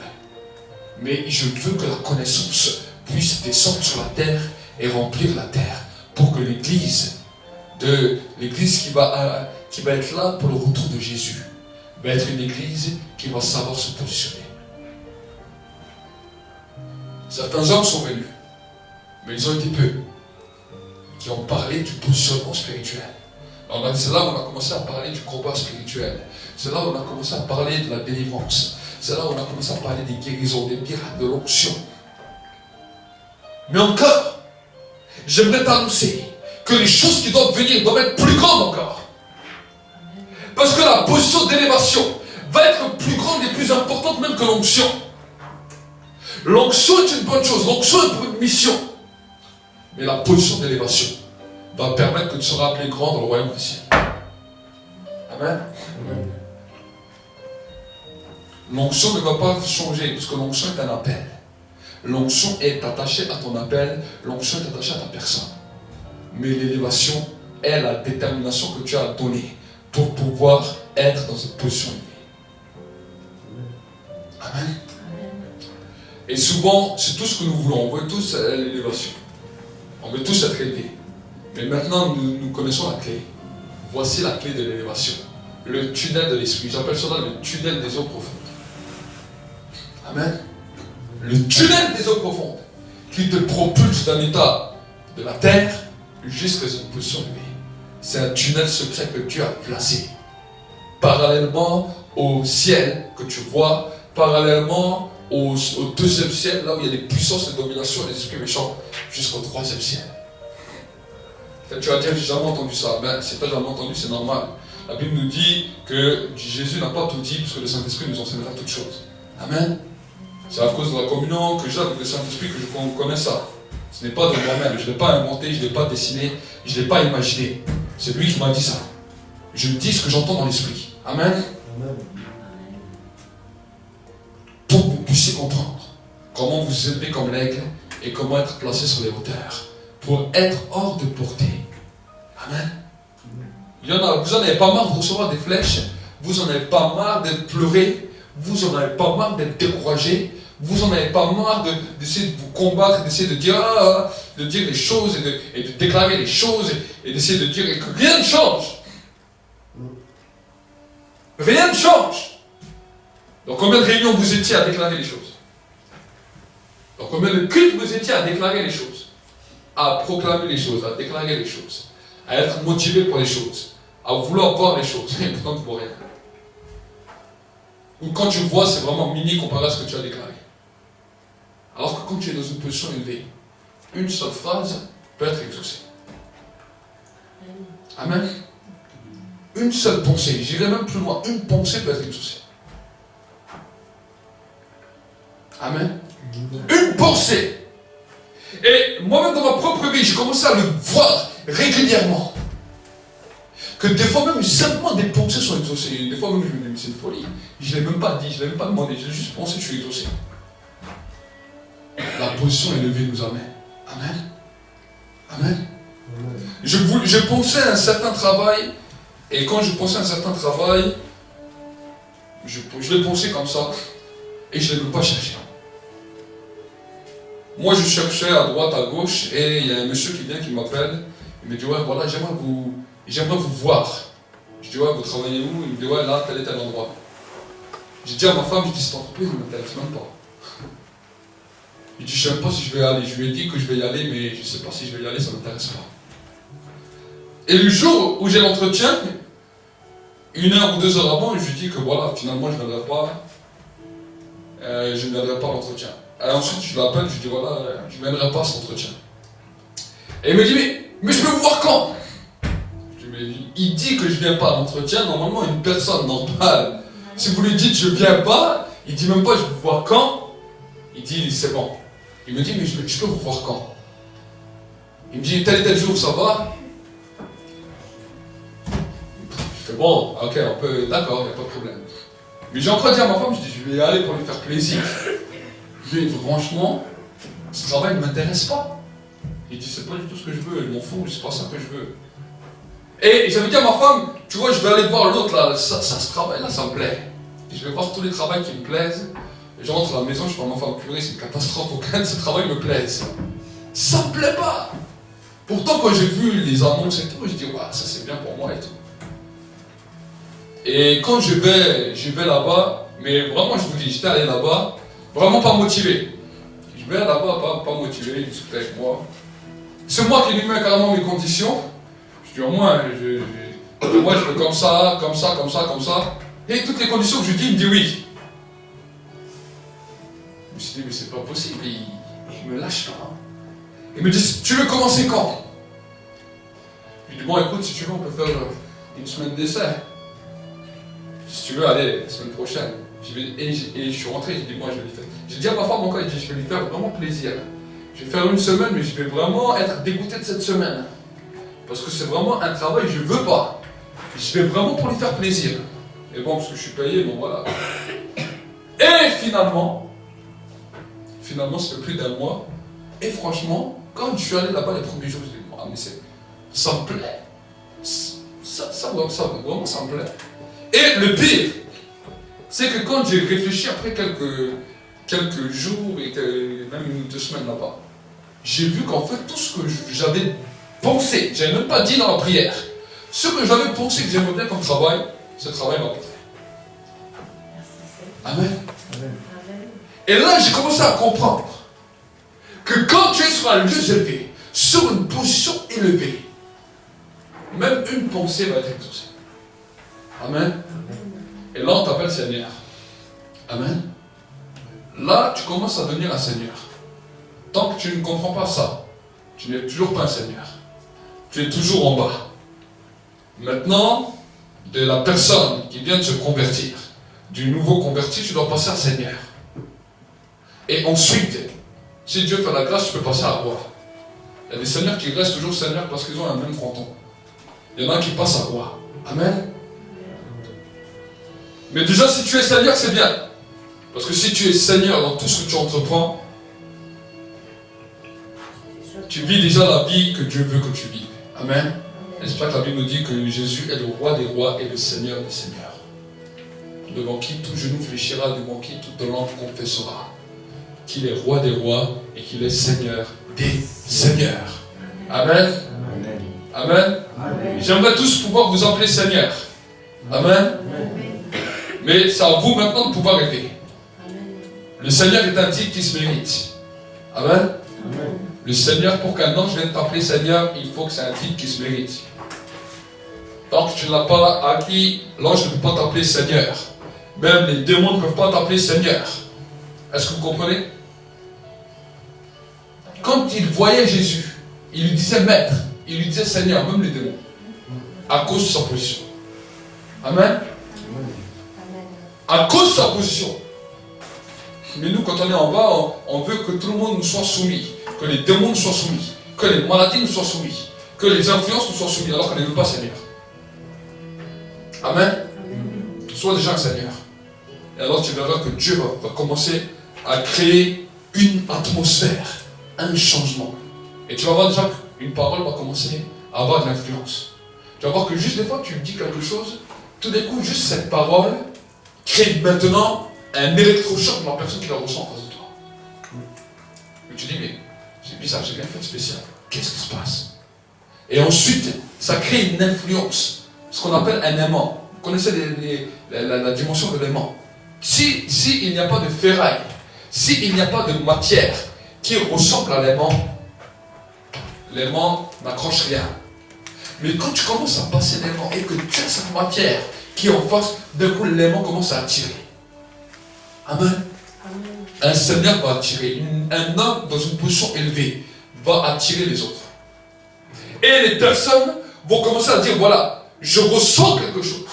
S2: Mais je veux que la connaissance puisse descendre sur la terre et remplir la terre pour que l'église qui va être là pour le retour de Jésus va être une église qui va savoir se positionner. Certains hommes sont venus, mais ils ont été peu, qui ont parlé du positionnement spirituel. C'est là où on a commencé à parler du combat spirituel. C'est là où on a commencé à parler de la délivrance. C'est là où on a commencé à parler des guérisons, des miracles, de l'onction. Mais encore, j'aimerais t'annoncer que les choses qui doivent venir doivent être plus grandes encore. Parce que la position d'élévation va être plus grande et plus importante même que l'onction. L'onction est une bonne chose, l'onction est pour une mission. Mais la position d'élévation va permettre que tu seras appelé grand dans le royaume des cieux. Amen. Amen. L'onction ne va pas changer, parce que l'onction est un appel. L'onction est attachée à ton appel, l'onction est attachée à ta personne. Mais l'élévation est la détermination que tu as donnée pour pouvoir être dans cette position élevée. Amen. Et souvent, c'est tout ce que nous voulons. On veut tous l'élévation. On veut tous être élevés. Mais maintenant, nous connaissons la clé. Voici la clé de l'élévation. Le tunnel de l'esprit. J'appelle cela le tunnel des eaux profondes. Amen. Le tunnel des eaux profondes qui te propulse d'un état de la terre jusqu'à une position élevée. C'est un tunnel secret que Dieu a placé parallèlement au ciel que tu vois, parallèlement au deuxième ciel, là où il y a des puissances de domination et des esprits méchants, jusqu'au troisième ciel. Et tu vas dire, j'ai jamais entendu ça. Ben, si tu n'as jamais entendu, c'est normal. La Bible nous dit que Jésus n'a pas tout dit, parce que le Saint-Esprit nous enseignera toutes choses. Amen. C'est à cause de la communion que j'ai avec le Saint-Esprit que je connais ça. Ce n'est pas de moi-même, je ne l'ai pas inventé, je ne l'ai pas dessiné, je ne l'ai pas imaginé. C'est lui qui m'a dit ça. Je dis ce que j'entends dans l'esprit. Amen. Amen. Pour que vous puissiez comprendre comment vous élever comme l'aigle et comment être placé sur les hauteurs. Pour être hors de portée. Amen. Vous en avez pas marre de recevoir des flèches, vous en avez pas marre d'être pleuré, vous en avez pas marre d'être découragé, vous en avez pas marre d'essayer de vous combattre, d'essayer de dire les choses et de déclarer les choses et d'essayer de dire que rien ne change. Rien ne change. Dans combien de réunions vous étiez à déclarer les choses? Dans combien de cultes vous étiez à déclarer les choses? À proclamer les choses, à déclarer les choses, à être motivé pour les choses, à vouloir voir les choses, et pourtant tu ne vois rien. Ou quand tu vois, c'est vraiment mini comparé à ce que tu as déclaré. Alors que quand tu es dans une position élevée, une seule phrase peut être exaucée. Amen. Une seule pensée, j'irai même plus loin, une pensée peut être exaucée. Amen. Une pensée. Et moi-même dans ma propre vie, j'ai commencé à le voir régulièrement. Que des fois même simplement des pensées sont exaucées. Des fois même je me dis mais c'est une folie. Je ne l'ai même pas dit, je ne l'ai même pas demandé, j'ai juste pensé que je suis exaucé. La position élevée nous amène. Amen. Amen. Je pensais à un certain travail, et quand je pensais à un certain travail, je l'ai pensé comme ça, et je ne l'ai même pas cherché. Moi je cherchais à droite, à gauche, et il y a un monsieur qui vient, qui m'appelle, il me dit ouais voilà, j'aimerais vous voir. Je dis ouais, vous travaillez où? Il me dit ouais, là, tel et tel endroit. J'ai dit à ma femme, je dis cette entreprise ne m'intéresse même pas. Il dit, je ne sais même pas si je vais y aller. Je lui ai dit que je vais y aller, mais je ne sais pas si je vais y aller, ça ne m'intéresse pas. Et le jour où j'ai l'entretien, 1 heure ou 2 heures avant, je lui dis que voilà, finalement je ne viendrai pas. je ne viendrai pas à l'entretien. Et ensuite, je l'appelle, je lui dis voilà, je ne viendrai pas à cet entretien. Et il me dit mais je peux vous voir quand? Je lui dis, il dit que je ne viens pas à l'entretien. Normalement, une personne normale, si vous lui dites je ne viens pas, il ne dit même pas je peux vous voir quand. Il dit c'est bon. Il me dit mais je peux vous voir quand? Il me dit tel et tel jour ça va? Je fais bon, ok, on peut, d'accord, il n'y a pas de problème. Mais j'ai encore dit à ma femme, je dis je vais y aller pour lui faire plaisir. Je lui dis franchement, ce travail ne m'intéresse pas. Il dit c'est pas du tout ce que je veux, je m'en fous, c'est pas ça que je veux. Et j'avais dit à ma femme, tu vois, je vais aller voir l'autre là, ça ce travail là, ça me plaît. Et je vais voir tous les travails qui me plaisent. Et je rentre à la maison, je vois ma femme purée, c'est une catastrophe, aucun de ces travails me plaise. Ça me plaît pas. Pourtant quand j'ai vu les annonces et tout, je dis ouais, ça c'est bien pour moi et tout. Et quand je vais là-bas, mais vraiment je vous dis, j'étais allé là-bas, vraiment pas motivé. Je vais là-bas, pas motivé, il discutait avec moi. C'est moi qui lui mets carrément mes conditions. Je dis au moins, moi je veux comme ça, comme ça, comme ça, comme ça. Et toutes les conditions que je dis, il me dit oui. Je me suis dit, mais c'est pas possible, il me lâche pas. Il me dit, tu veux commencer quand? Je lui dis, bon écoute, si tu veux, on peut faire une semaine d'essai. Si tu veux, allez, la semaine prochaine. Et je suis rentré, j'ai dit, moi je vais lui faire. J'ai dit à ma femme encore, je vais lui faire vraiment plaisir. Je vais faire une semaine, mais je vais vraiment être dégoûté de cette semaine. Parce que c'est vraiment un travail que je ne veux pas. Je vais vraiment pour lui faire plaisir. Et bon, parce que je suis payé, bon voilà. Et finalement, c'était plus d'un mois. Et franchement, quand je suis allé là-bas les premiers jours, je me dis, ah mais ça me plaît. Vraiment, ça me plaît. Et le pire, c'est que quand j'ai réfléchi après quelques jours et même 1 ou 2 semaines là-bas, j'ai vu qu'en fait tout ce que j'avais pensé, j'avais même pas dit dans la prière, ce que j'avais pensé que j'aimerais bien comme travail, ce travail m'a fait. Amen. Et là j'ai commencé à comprendre que quand tu es sur un lieu élevé, sur une position élevée, même une pensée va être exaucée. Amen. Et là on t'appelle Seigneur. Amen. Là tu commences à devenir un Seigneur. Tant que tu ne comprends pas ça, tu n'es toujours pas un Seigneur. Tu es toujours en bas. Maintenant, de la personne qui vient de se convertir, du nouveau converti, tu dois passer à Seigneur. Et ensuite, si Dieu fait la grâce, tu peux passer à roi. Il y a des seigneurs qui restent toujours seigneurs parce qu'ils ont un même canton. Il y en a qui passent à roi. Amen. Mais déjà, si tu es Seigneur, c'est bien. Parce que si tu es Seigneur dans tout ce que tu entreprends, tu vis déjà la vie que Dieu veut que tu vives. Amen. Et c'est pour ça que la Bible nous dit que Jésus est le roi des rois et le Seigneur des seigneurs. Devant qui tout genou fléchira, devant qui toute langue confessera qu'il est roi des rois et qu'il est Seigneur des seigneurs. Amen. Amen. Amen. J'aimerais tous pouvoir vous appeler Seigneur. Amen. Mais c'est à vous maintenant de pouvoir aider. Le Seigneur est un titre qui se mérite. Amen. Le Seigneur, pour qu'un ange vienne t'appeler Seigneur, il faut que c'est un titre qui se mérite. Tant que tu ne l'as pas acquis, l'ange ne peut pas t'appeler Seigneur. Même les démons ne peuvent pas t'appeler Seigneur. Est-ce que vous comprenez? Quand il voyait Jésus, il lui disait Maître, il lui disait Seigneur, même les démons, à cause de sa position. Amen. À cause de sa position. Mais nous, quand on est en bas, on veut que tout le monde nous soit soumis, que les démons nous soient soumis, que les maladies nous soient soumises, que les influences nous soient soumises, alors qu'on n'est même pas Seigneur. Amen. Sois déjà un Seigneur. Et alors tu verras que Dieu va commencer à créer une atmosphère, un changement. Et tu vas voir déjà qu'une parole va commencer à avoir de l'influence. Tu vas voir que juste des fois tu dis quelque chose, tout d'un coup, juste cette parole crée maintenant un électrochoc dans la personne qui la ressent en face de toi. Et tu dis, mais c'est bizarre, j'ai rien fait de spécial. Qu'est-ce qui se passe? Et ensuite, ça crée une influence, ce qu'on appelle un aimant. Vous connaissez la dimension de l'aimant. Si il n'y a pas de ferraille, s'il n'y a pas de matière qui ressemble à l'aimant n'accroche rien. Mais quand tu commences à passer l'aimant et que tu as cette matière qui est en face, d'un coup l'aimant commence à attirer. Amen. un Seigneur va attirer. Un homme dans une position élevée va attirer les autres. Et les personnes vont commencer à dire, voilà, je ressens quelque chose.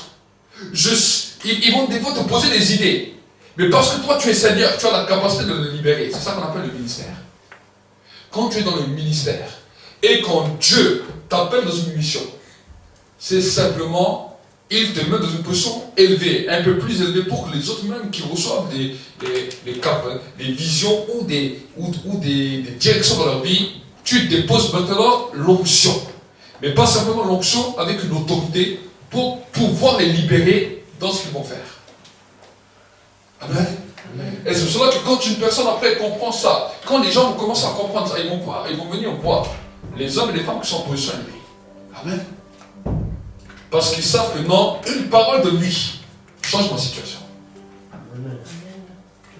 S2: Ils vont des fois te poser des idées. Mais parce que toi tu es Seigneur, tu as la capacité de le libérer. C'est ça qu'on appelle le ministère. Quand tu es dans le ministère, et quand Dieu t'appelle dans une mission, c'est simplement, il te met dans une position élevée, un peu plus élevée, pour que les autres même qui reçoivent des visions ou des directions dans leur vie, tu déposes maintenant l'onction. Mais pas simplement l'onction avec une autorité pour pouvoir les libérer dans ce qu'ils vont faire. Amen. Et c'est pour cela que quand une personne après comprend ça, quand les gens commencent à comprendre ça, ils vont venir voir les hommes et les femmes qui sont en position élevée. Amen. Parce qu'ils savent que non, une parole de lui change ma situation.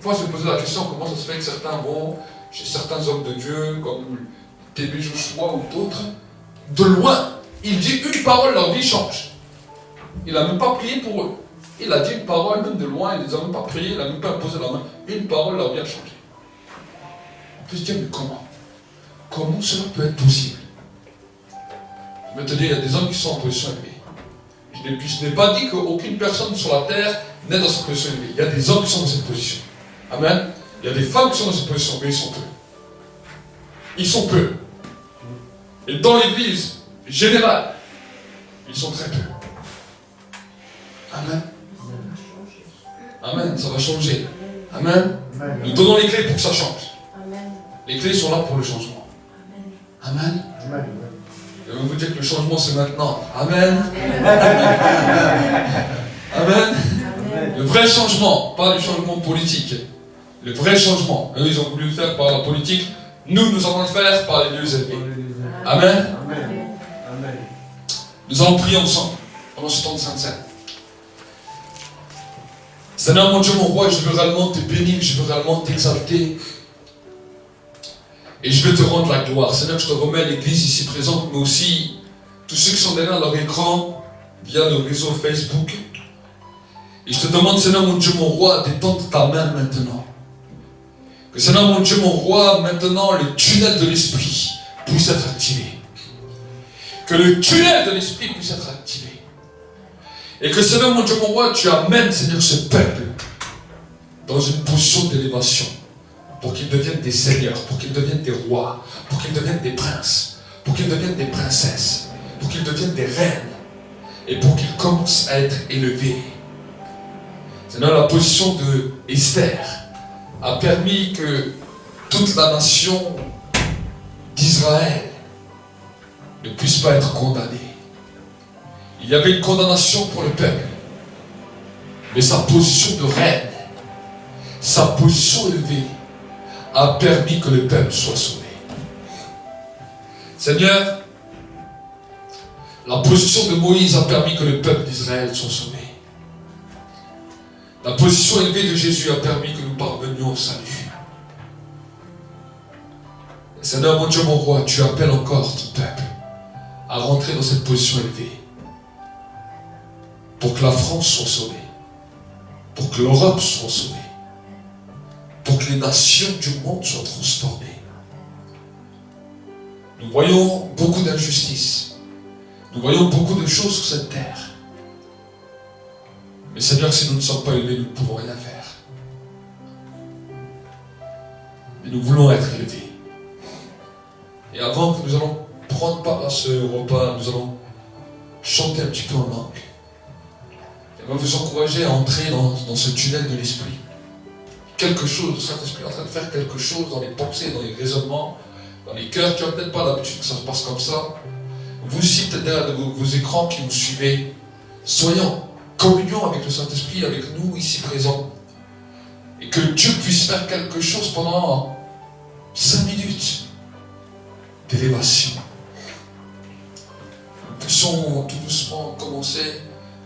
S2: Moi, je me posais la question, comment ça se fait que certains vont chez certains hommes de Dieu, comme T.B. Joshua ou d'autres, de loin, il dit une parole, leur vie change. Il n'a même pas prié pour eux. Il a dit une parole, même de loin, il ne les a même pas prié, il n'a même pas posé la main. Une parole, leur vie a changé. On peut se dire, mais comment? Comment cela peut être possible? Je vais te dire, il y a des hommes qui sont en position élevée. Je n'ai pas dit qu'aucune personne sur la terre n'est dans cette position élevée. Il y a des hommes qui sont dans cette position. Amen. Il y a des femmes qui sont dans cette position, mais ils sont peu. Ils sont peu. Et dans l'église générale, ils sont très peu. Amen. Amen, ça va changer. Amen. Nous donnons les clés pour que ça change. Les clés sont là pour le changement. Amen. Je vais vous dire que le changement c'est maintenant. Amen. Amen. Le vrai changement, pas le changement politique. Le vrai changement. Eux, ils ont voulu le faire par la politique. Nous allons le faire par les lieux élevés. Amen. Nous allons prier ensemble pendant ce temps de Sainte Seine. Seigneur mon Dieu, mon roi, je veux réellement te bénir, je veux réellement t'exalter. Et je veux te rendre la gloire. Seigneur, je te remets l'église ici présente, mais aussi tous ceux qui sont derrière leur écran, via le réseau Facebook. Et je te demande, Seigneur mon Dieu, mon roi, d'étendre ta main maintenant. Que Seigneur mon Dieu, mon roi, maintenant, le tunnel de l'esprit puisse être activé. Que le tunnel de l'esprit puisse être activé. Et que Seigneur mon Dieu, mon roi, tu amènes, Seigneur, ce peuple dans une position d'élévation. Pour qu'ils deviennent des seigneurs, pour qu'ils deviennent des rois, pour qu'ils deviennent des princes, pour qu'ils deviennent des princesses, pour qu'ils deviennent des reines, et pour qu'ils commencent à être élevés. Seigneur, la position de Esther a permis que toute la nation d'Israël ne puisse pas être condamnée. Il y avait une condamnation pour le peuple, mais sa position de reine, sa position élevée, a permis que le peuple soit sauvé. Seigneur, la position de Moïse a permis que le peuple d'Israël soit sauvé. La position élevée de Jésus a permis que nous parvenions au salut. Seigneur, mon Dieu, mon roi, tu appelles encore ton peuple à rentrer dans cette position élevée pour que la France soit sauvée, pour que l'Europe soit sauvée, pour que les nations du monde soient transformées. Nous voyons beaucoup d'injustices. Nous voyons beaucoup de choses sur cette terre. Mais Seigneur, si nous ne sommes pas élevés, nous ne pouvons rien faire. Mais nous voulons être élevés. Et avant que nous allons prendre part à ce repas, nous allons chanter un petit peu en langue. Et moi, vous encourager à entrer dans ce tunnel de l'esprit. Quelque chose, le Saint-Esprit est en train de faire quelque chose dans les pensées, dans les raisonnements, dans les cœurs. Tu n'as peut-être pas l'habitude que ça se passe comme ça. Vous aussi, peut-être derrière vos écrans qui nous suivez, soyons en communion avec le Saint-Esprit, avec nous ici présents. Et que Dieu puisse faire quelque chose pendant 5 minutes d'élévation. Nous puissions tout doucement commencer.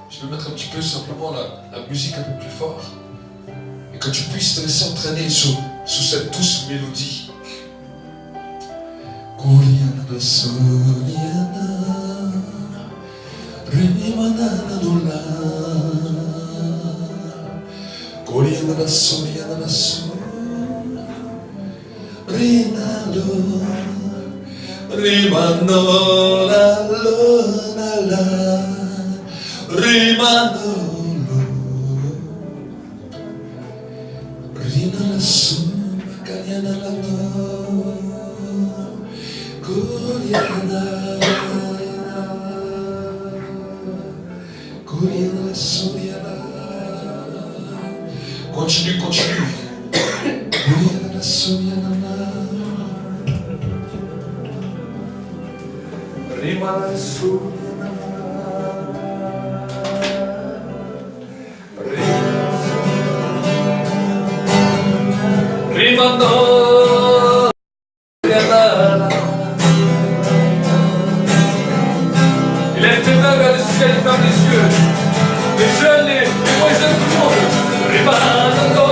S2: Je vais mettre un petit peu simplement la musique un peu plus fort. Et que tu puisses te laisser entraîner sous cette douce mélodie. Koriana Soliana Rimimana Dola Koriana Soliana Rinalo, rimano la luna la, rimano, rinala su, kanyana la no, kuliana, kuliana la suriana. Continue, continue. Kuliana la suriana. Rimana su, rimano, il a été dingue à le ciel, ferme les yeux, les jeunes, les moins jeunes, tout le monde, rimano.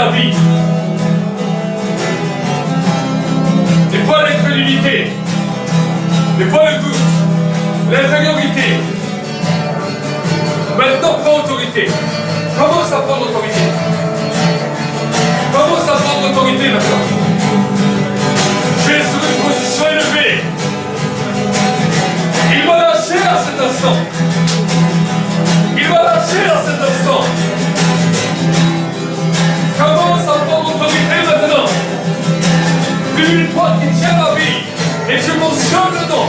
S3: la vie. Des fois l'incrédulité, des fois le doute, l'infériorité. Maintenant, prends autorité. Commence à prendre autorité. Commence à prendre autorité maintenant. Tu es sur une position élevée. Il va lâcher à cet instant. Il va lâcher à cet instant. Commence à prendre autorité maintenant. Lui, toi qui tiens la vie, et je mentionne le nom.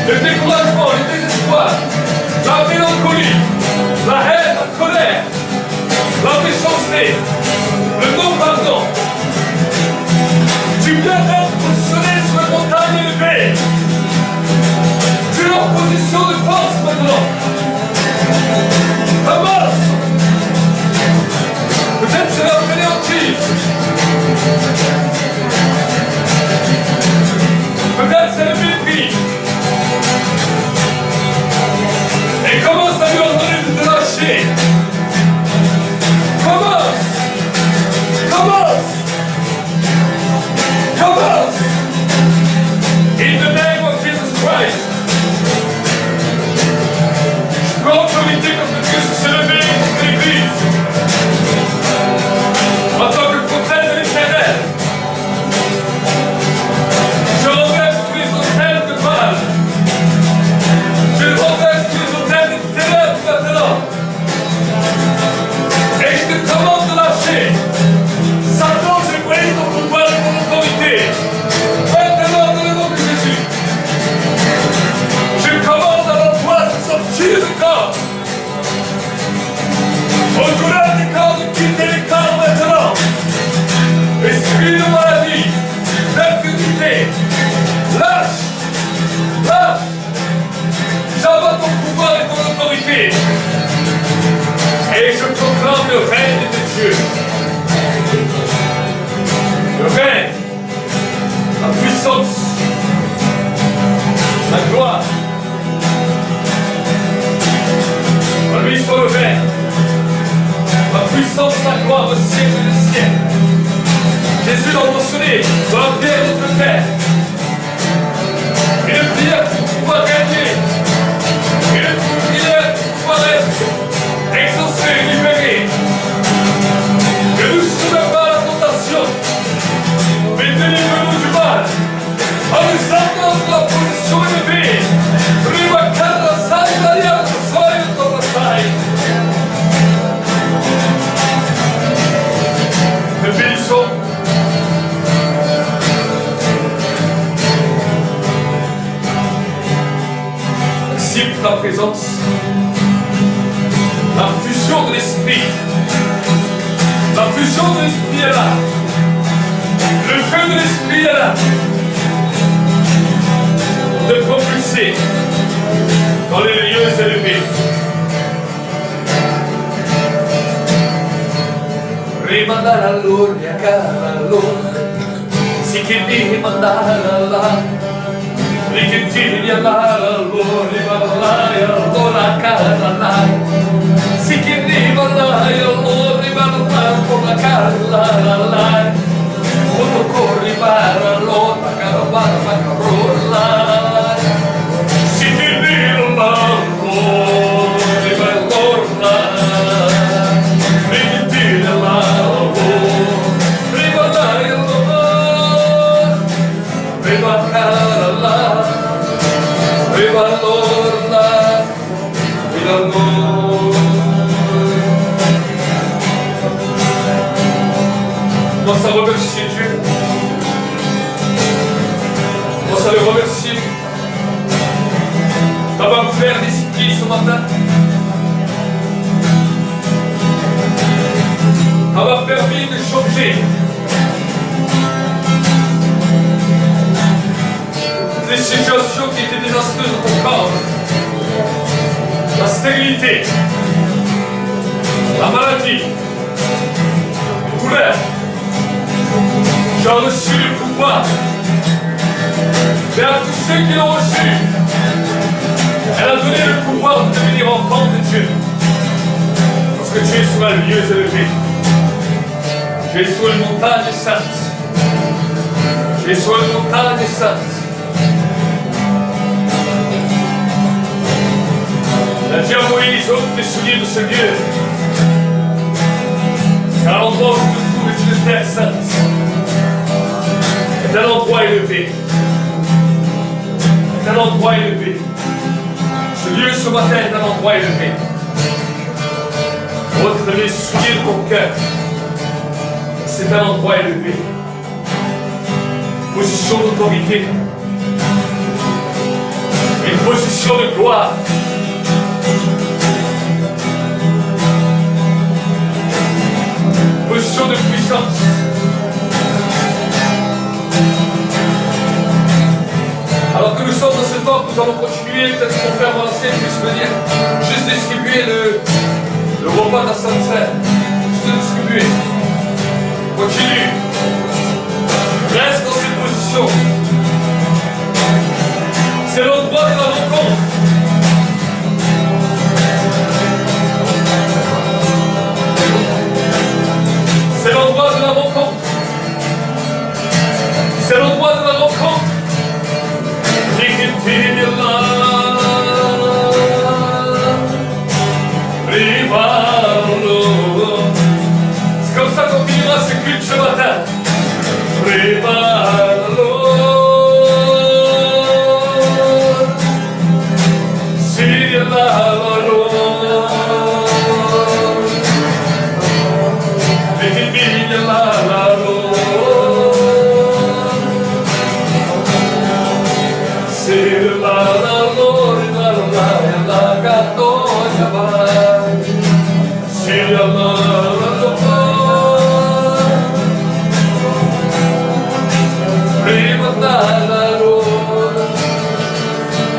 S3: Le découragement, le désespoir, la mélancolie, la haine, la colère, la méchanceté, le non-pardon. Tu viens d'être positionné sur une montagne élevée. Tu es en position de force maintenant. Avance. Peut-être c'est la fainéantise. Peut-être c'est le mépris. Et commence à lui ordonner de te lâcher. Commence. Commence. Commence. In the name of Jesus Christ. Je prends autorité contre Dieu sur se lever contre l'Église. En tant que prophète de l'Éternel. Je renverse tous les hôtels de mal. Je renverse tous les hôtels de ténèbres maintenant. Et je te commande de lâcher. Satan, je brise ton pouvoir et ton autorité. Maintenant, dans le nom de Jésus. Je commande à l'emploi de sortir du corps. Aux douleurs du corps, de quitter les corps maintenant. Esprit de maladie, d'infirmité, lâche, lâche. J'envoie ton pouvoir et ton autorité. Et je proclame le règne de Dieu. Le règne, la puissance, la gloire. À lui soit le règne, la puissance, la gloire au siècle des siècles. Jésus l'a mentionné dans la prière de notre Père. Une prière pour pouvoir régner. Une prière pour pouvoir être exaucé, libéré. Ne nous soumets pas à la tentation, mais délivre-nous du mal. En nous amenant sur la position élevée. Nous bénissons. Merci pour ta présence. La fusion de l'esprit. La fusion de l'esprit est là. Le feu de l'esprit est là. De propulser dans les lieux élevés. Rimandala gloria calalo, si che ti mandala la, ricchetti la gloria allora calala, si che ti mandala gloria con la calala, quando corri para allora caravana carola, si che ti mandala gloria allora. Commence à remercier Dieu. Commence à le remercier d'avoir ouvert l'esprit ce matin. D'avoir permis de changer les situations qui étaient désastreuses dans ton corps. La stérilité, la maladie, la douleur. Tu as reçu le pouvoir. Mais à tous ceux qui l'ont reçu, elle a donné le pouvoir de devenir enfant de Dieu. Parce que tu es sur un lieu élevé. Tu es sur une montagne sainte. Tu es sur une montagne sainte. Il a dit à Moïse, ôte tes souliers de ce lieu. Car l'endroit où tu te trouves est une terre sainte. C'est un endroit élevé. C'est un endroit élevé. Ce lieu ce matin est un endroit élevé. Ôte les souliers de ton cœur. C'est un endroit élevé. Une position d'autorité. Une position de gloire. Une position de puissance. Alors que nous sommes dans ce temps, nous allons continuer, peut-être mon frère Valancier puisse venir juste distribuer le repas de la Sainte Seine. Juste le distribuer. Continue. Reste dans cette position. C'est l'endroit de la rencontre. C'est l'endroit de la rencontre. C'est l'endroit de la rencontre. C'est comme ça qu'on finira ce culte ce matin.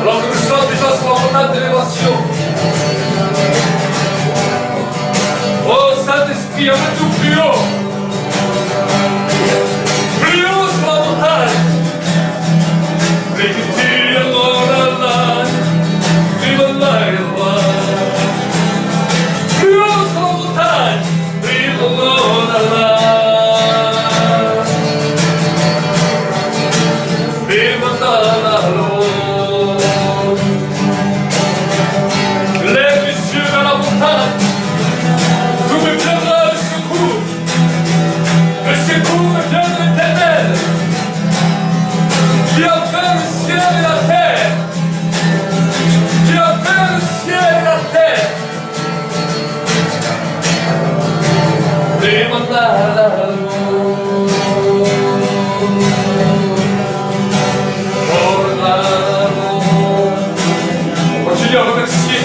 S3: Alors que nous sommes déjà sur la montagne d'élévation. Oh Saint-Esprit, un peu tout plus haut. Plus haut sur la montagne. Plus haut sur la montagne. Lève les yeux vers la montagne. D'où me viendra le secours. Le secours me vient de l'Éternel, qui a fait le ciel et la terre. Qui a fait le ciel et la terre. Continue à remercier.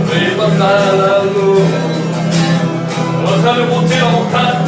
S3: On est en train de monter la montagne.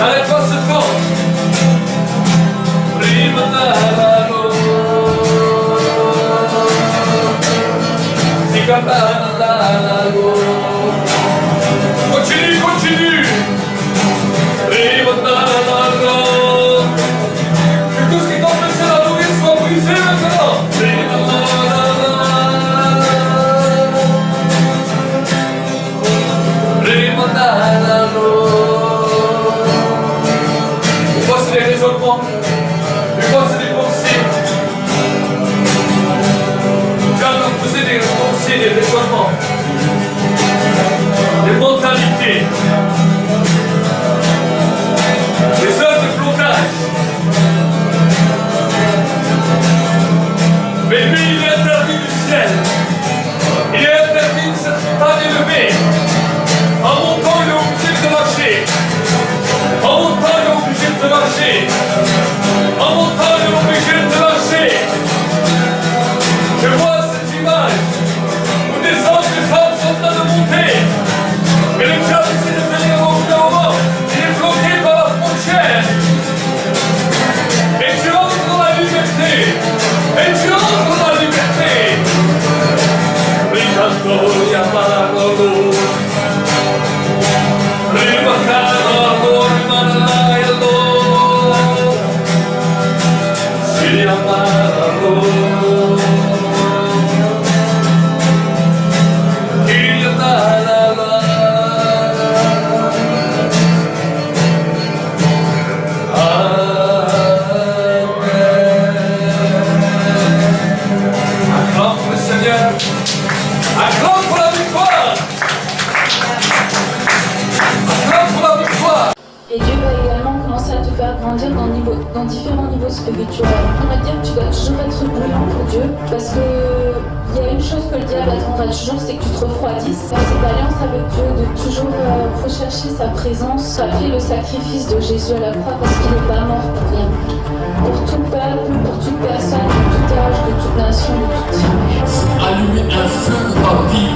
S3: Arrête-toi ce temps. Continue, continue. Que tout ce qui t'empêche d'adorer soit brisé maintenant. Des fois c'est des raisonnements, des fois c'est des pensées. Tu vas nous poser des pensées, des raisonnements, des mentalités.
S1: spirituel. On va dire que tu dois toujours être bouillant pour Dieu, parce que il y a une chose que le diable attendra toujours, c'est que tu te refroidisses. Dans cette alliance avec Dieu, de toujours rechercher sa présence, après le sacrifice de Jésus à la croix, parce qu'il n'est pas mort pour rien. Pour tout peuple, pour toute personne, de tout âge, de toute nation, de toute tribu.
S4: Allumer un feu en vie